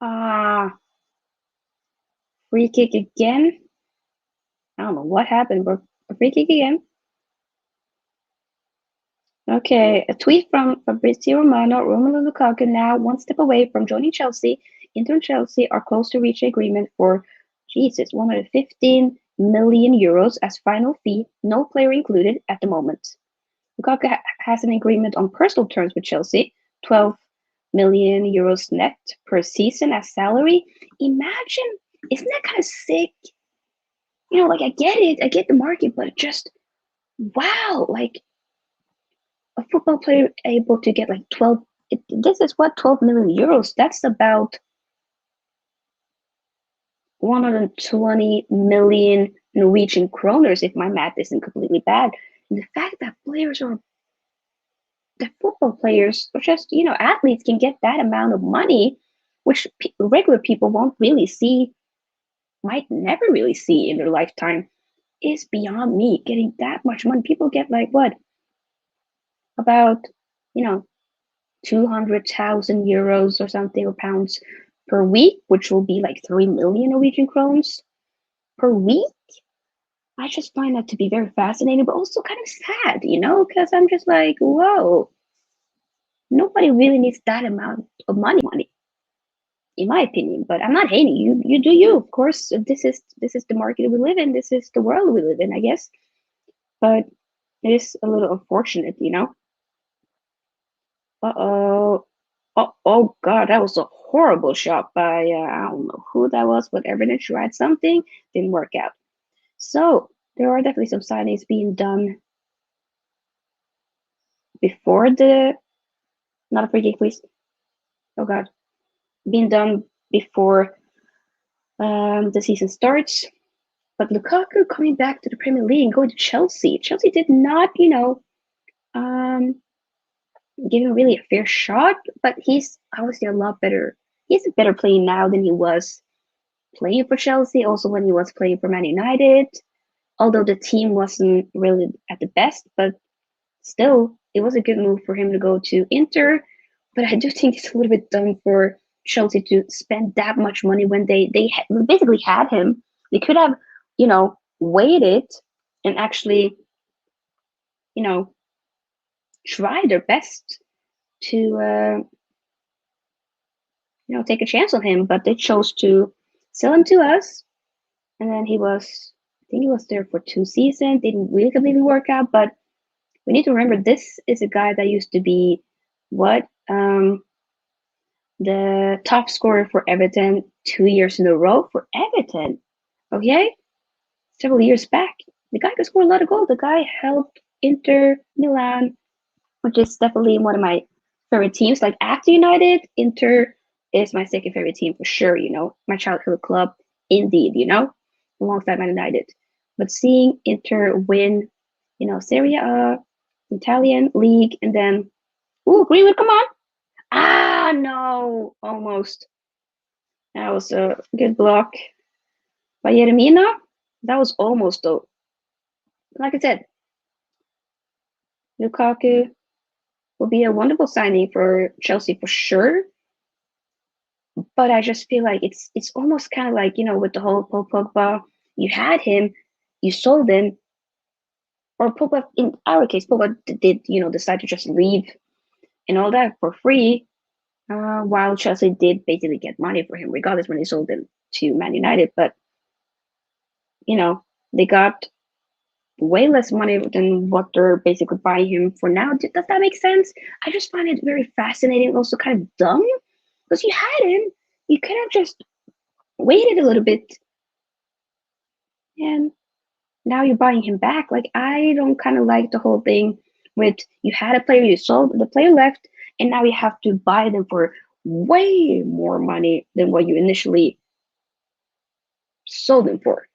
Ah, free kick again. I don't know what happened, but a free kick again. Okay, a tweet from Fabrizio Romano. Romelu Lukaku now one step away from joining Chelsea. Inter and Chelsea are close to reach agreement for, Jesus, 115 million euros as final fee, no player included at the moment. Lukaku has an agreement on personal terms with Chelsea, 12 million euros net per season as salary. Imagine, isn't that kind of sick? Like I get it, I get the market, but just wow, like a football player able to get like 12. This is what 12 million euros. That's about 120 million Norwegian kroners, if my math isn't completely bad. And the fact that football players, or just athletes, can get that amount of money, which regular people won't really see, might never really see in their lifetime, is beyond me. Getting that much money, people get like what, about you know 200,000 euros or something, or pounds per week, which will be like 3 million Norwegian krones per week. I just find that to be very fascinating, but also kind of sad, because I'm just like, whoa, nobody really needs that amount of money, in my opinion. But I'm not hating you. You do you. Of course, this is the market we live in. This is the world we live in, I guess. But it is a little unfortunate. Uh-oh. Oh God, that was a horrible shot by I don't know who that was, but Everton tried something, didn't work out. So there are definitely some signings being done before the not a free kick, please. Oh God, being done before the season starts. But Lukaku coming back to the Premier League and going to Chelsea. Chelsea did not, um, give him really a fair shot, but he's obviously a lot better. He's a better player now than he was playing for Chelsea, also when he was playing for Man United, although the team wasn't really at the best, but still, it was a good move for him to go to Inter. But I do think it's a little bit dumb for Chelsea to spend that much money when they basically had him. They could have, waited and actually, you know, try their best to take a chance on him, but they chose to sell him to us. And then I think he was there for 2 seasons. Didn't really completely work out, but we need to remember this is a guy that used to be what the top scorer for Everton 2 years in a row for Everton. Okay, several years back, the guy could score a lot of goals. The guy helped Inter Milan, which is definitely one of my favorite teams. Like after United, Inter is my second favorite team for sure. My childhood club, indeed. Alongside Man United. But seeing Inter win, Serie A, Italian league, and then Greenwood, come on! Ah, no, almost. That was a good block by Jeremina. That was almost though. Like I said, Lukaku will be a wonderful signing for Chelsea for sure. But I just feel like it's almost kind of like with the whole Paul Pogba, you had him, you sold him, or Pogba in our case, Pogba did decide to just leave and all that for free, while Chelsea did basically get money for him regardless when they sold him to Man United. But they got way less money than what they're basically buying him for now. Does that make sense? I just find it very fascinating, also kind of dumb, because you had him, you could have just waited a little bit, and now you're buying him back. Like I don't kind of like the whole thing with you had a player, you sold the player left, and now you have to buy them for way more money than what you initially sold them for,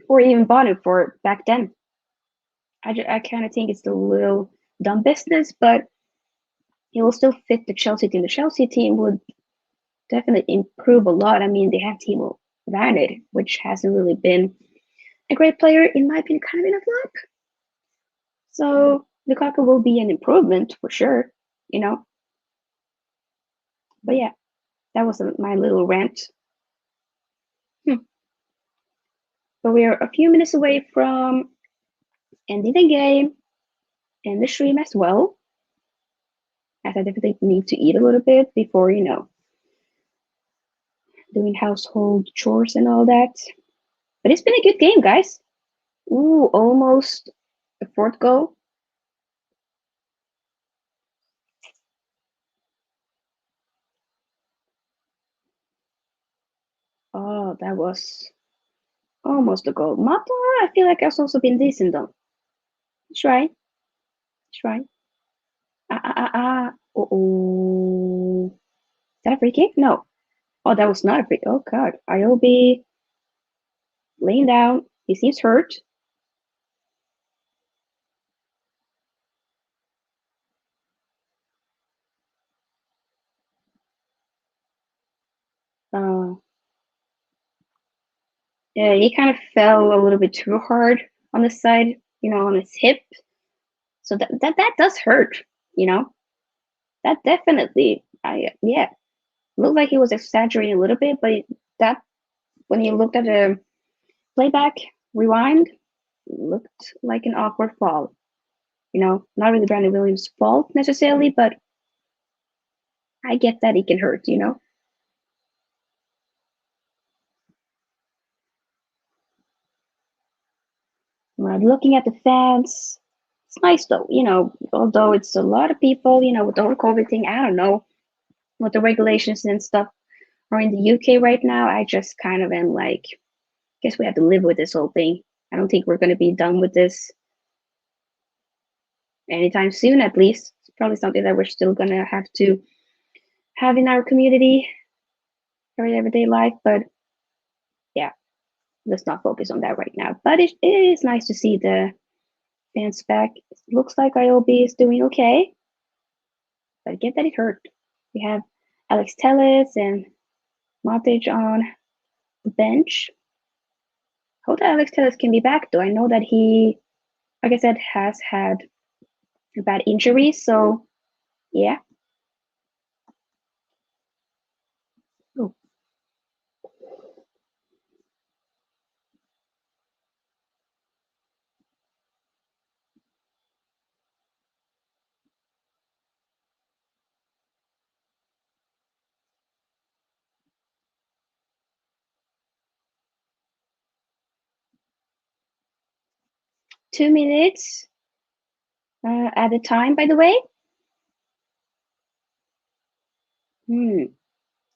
or even bought it for back then. I kind of think it's a little dumb business, but it will still fit the Chelsea team. The Chelsea team would definitely improve a lot. I mean, they have Timo Werner, which hasn't really been a great player, in my opinion, kind of in a flop. So Lukaku will be an improvement for sure, you know. But yeah, that was my little rant. Hmm. But we are a few minutes away from ending the game and the stream as well, as I definitely need to eat a little bit before, doing household chores and all that. But it's been a good game, guys. Ooh, almost a fourth goal. Oh, that was almost a goal. Mata, I feel like has also been decent though. Try, try. Ah, ah, ah, ah. Oh, is that a free kick? No. Oh, that was not a free. Oh God, Iobi laying down. He seems hurt. Uh, yeah, he kind of fell a little bit too hard on the side, on his hip. So that does hurt, you know. That definitely, yeah, looked like he was exaggerating a little bit, but that when you looked at the playback rewind, looked like an awkward fall. Not really Brandon Williams' fault necessarily, but I get that it can hurt. Looking at the fans, it's nice though, although it's a lot of people, with the whole COVID thing, I don't know what the regulations and stuff are in the UK right now. I just kind of am like, guess we have to live with this whole thing. I don't think we're going to be done with this anytime soon, at least. It's probably something that we're still going to have to have in our community, our everyday life. But yeah, let's not focus on that right now. But it is nice to see the fans back. It looks like IOB is doing okay, but I get that it hurt. We have Alex Telles and Matic on the bench. Hope that Alex Telles can be back, though. I know that he, like I said, has had a bad injury. So, yeah. Oh, 2 minutes at a time, by the way. Hmm.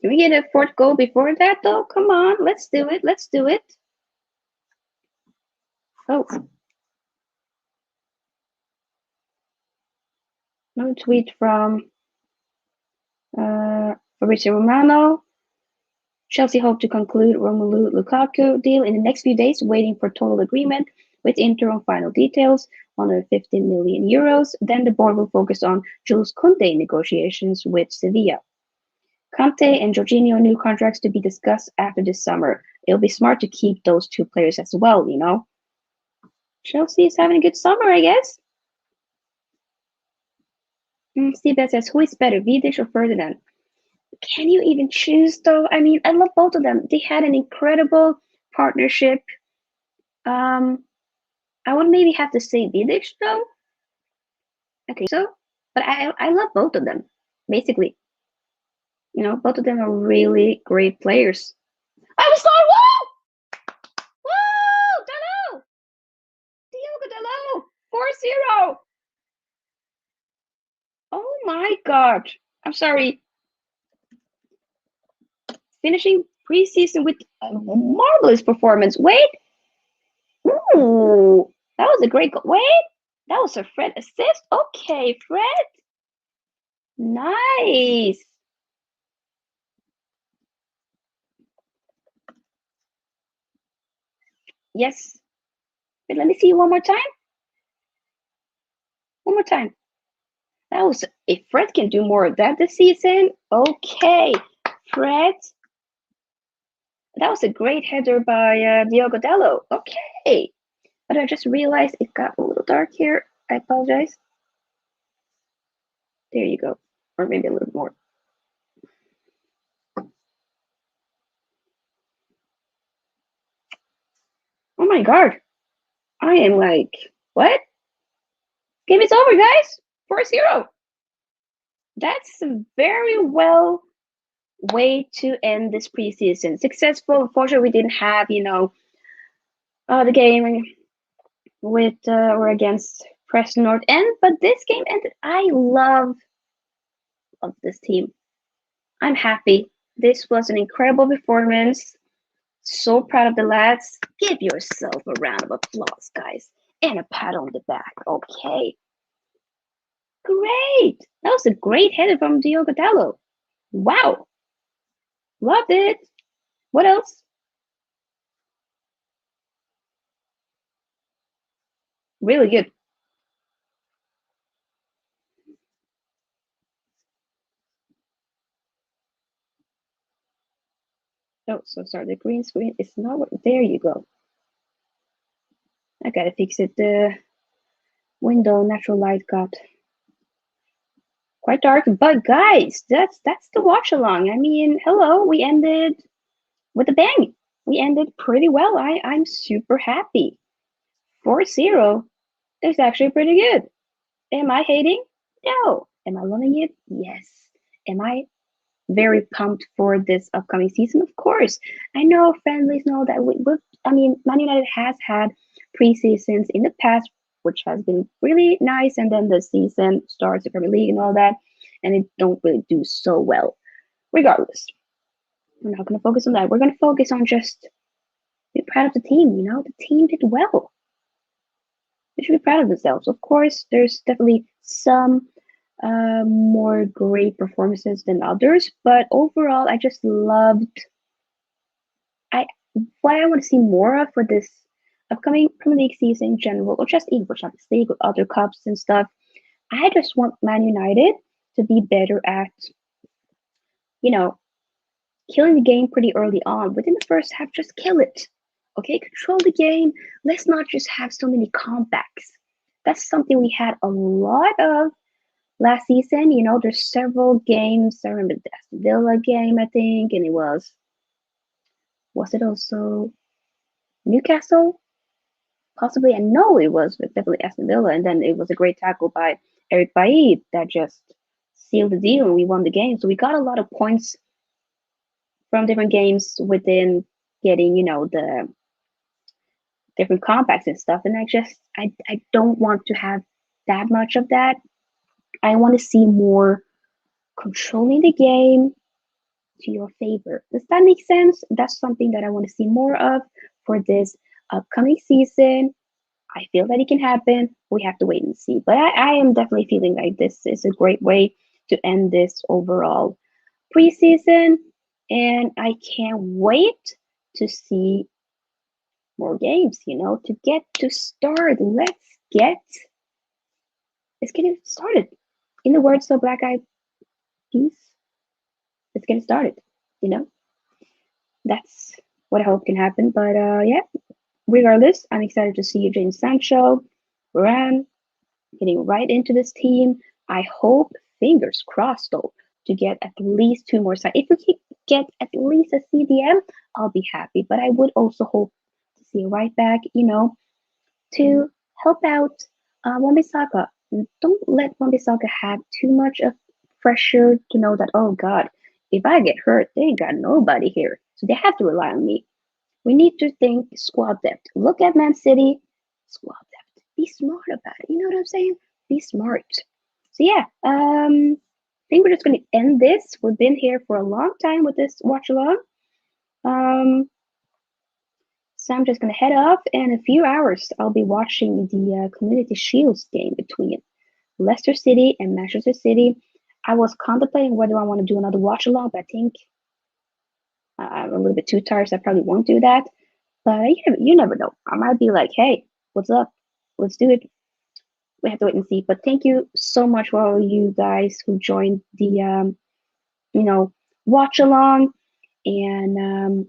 Can we get a fourth goal before that, though? Come on, let's do it. Let's do it. Oh, no tweet from Fabrizio Romano. Chelsea hope to conclude Romelu Lukaku deal in the next few days, waiting for total agreement with Inter on final details, 115 million euros. Then the board will focus on Jules Conte negotiations with Sevilla. Conte and Jorginho new contracts to be discussed after this summer. It'll be smart to keep those two players as well, you know. Chelsea is having a good summer, I guess. Steve says, who is better, Vidic or Ferdinand? Can you even choose, though? I mean, I love both of them. They had an incredible partnership. I would maybe have to say Vidic, though. I think so. But I love both of them, basically. You know, both of them are really great players. I was like, whoa! Whoa! Dalot! Diogo Dalot! 4-0! Oh my god. I'm sorry. Finishing preseason with a marvelous performance. Wait. Ooh. That was a great goal. Wait. That was a Fred assist. Okay, Fred. Nice. Yes. Wait, let me see one more time. One more time. That was, if Fred can do more of that this season, okay. Fred. That was a great header by Diogo Dalot. Okay. But I just realized it got a little dark here. I apologize. There you go. Or maybe a little more. Oh my god. I am like, what? Game is over, guys. 4-0. That's a very well way to end this preseason. Successful. Unfortunately, we didn't have, the game with or against Preston North End, but this game ended. I love this team. I'm happy. This was an incredible performance. So proud of the lads. Give yourself a round of applause, guys, and a pat on the back. Okay. Great. That was a great header from Diogo Dalot. Wow. Loved it. What else? Really good. Oh, so sorry. The green screen is not what. There you go. I gotta fix it. The window natural light got quite dark. But guys, that's the watch along. I mean, hello. We ended with a bang. We ended pretty well. I'm super happy. 4-0 is actually pretty good. Am I hating? No. Am I loving it? Yes. Am I very pumped for this upcoming season? Of course. I know friendlies know that I mean, Man United has had pre-seasons in the past, which has been really nice, and then the season starts, the Premier League and all that, and it don't really do so well. Regardless, we're not going to focus on that. We're going to focus on just be proud of the team. You know, the team did well. They should be proud of themselves. Of course, there's definitely some more great performances than others, but overall, I just loved. I what I want to see more of for this upcoming Premier League season in general, or just even for Champions League with other cups and stuff. I just want Man United to be better at, you know, killing the game pretty early on. Within the first half, just kill it. Okay, control the game. Let's not just have so many comebacks. That's something we had a lot of last season. You know, there's several games. I remember the Aston Villa game, I think, and it was it also Newcastle? Possibly, I know it was definitely Aston Villa, and then it was a great tackle by Eric Bailly that just sealed the deal, and we won the game. So we got a lot of points from different games within getting, different compacts and stuff. And I don't want to have that much of that. I want to see more controlling the game to your favor. Does that make sense? That's something that I want to see more of for this upcoming season. I feel that it can happen. We have to wait and see. But I am definitely feeling like this is a great way to end this overall preseason. And I can't wait to see more games, to get to start. Let's get it started. In the words of Black Eyed Peas, let's get it started. You know, that's what I hope can happen. But yeah, regardless, I'm excited to see Jadon Sancho, Varane, getting right into this team. I hope, fingers crossed though, to get at least two more sides. If we can get at least a CDM, I'll be happy. But I would also hope to see a right back, to help out Wan-Bissaka. Don't let Wan-Bissaka have too much of pressure to know that, oh God, if I get hurt, they got nobody here. So they have to rely on me. We need to think squad depth. Look at Man City, squad depth. Be smart about it. You know what I'm saying? Be smart. So yeah, I think we're just gonna end this. We've been here for a long time with this watch along. So I'm just gonna head off. In a few hours, I'll be watching the Community Shields game between Leicester City and Manchester City. I was contemplating whether I want to do another watch along, but I think I'm a little bit too tired, so I probably won't do that. But you never know. I might be like, hey, what's up? Let's do it. We have to wait and see. But thank you so much for all you guys who joined the, watch along. And,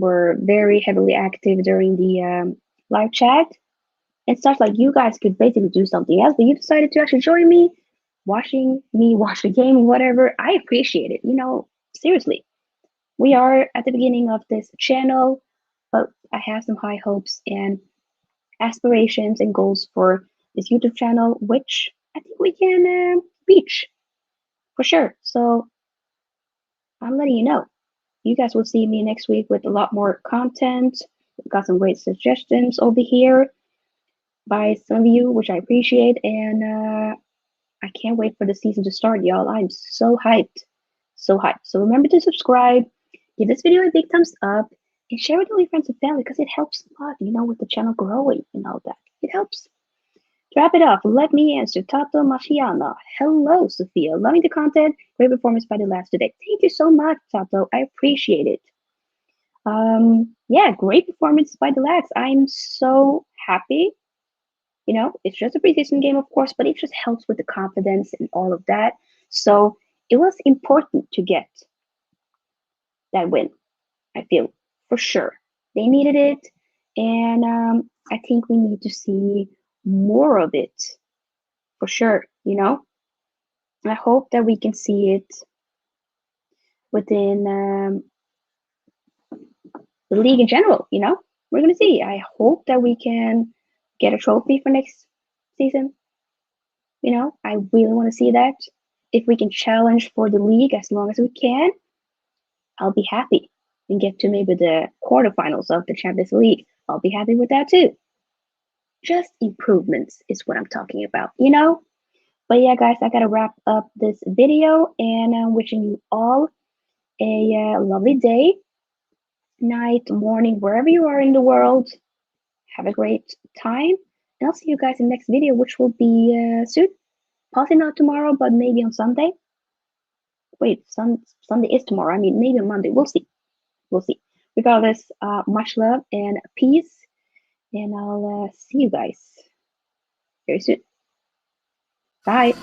were very heavily active during the live chat and stuff. Like you guys could basically do something else, but you decided to actually join me, watching me watch the game, whatever. I appreciate it. Seriously. We are at the beginning of this channel, but I have some high hopes and aspirations and goals for this YouTube channel, which I think we can reach for sure. So I'm letting you know. You guys will see me next week with a lot more content. We've got some great suggestions over here by some of you, which I appreciate. And I can't wait for the season to start, y'all. I'm so hyped. So hyped. So remember to subscribe, give this video a big thumbs up, and share with all your friends and family because it helps a lot, with the channel growing and all that. It helps. To wrap it up, let me answer Tato Mafiana. Hello, Sofia. Loving the content. Great performance by the lads today. Thank you so much, Tato. I appreciate it. Yeah, great performance by the lads. I'm so happy. It's just a preseason game, of course, but it just helps with the confidence and all of that. So it was important to get that win. I feel for sure they needed it, and I think we need to see more of it for sure. I hope that we can see it within the league in general. We're gonna see. I hope that we can get a trophy for next season. I really want to see that. If we can challenge for the league as long as we can, I'll be happy and get to maybe the quarterfinals of the Champions League. I'll be happy with that too. Just improvements is what I'm talking about, But yeah, guys, I gotta wrap up this video, and I'm wishing you all a lovely day, night, morning, wherever you are in the world. Have a great time, and I'll see you guys in the next video, which will be soon. Possibly not tomorrow, but maybe on Sunday. Wait, Sunday is tomorrow. I mean, maybe on Monday. We'll see. We'll see. Regardless, much love and peace, and I'll see you guys very soon. Bye.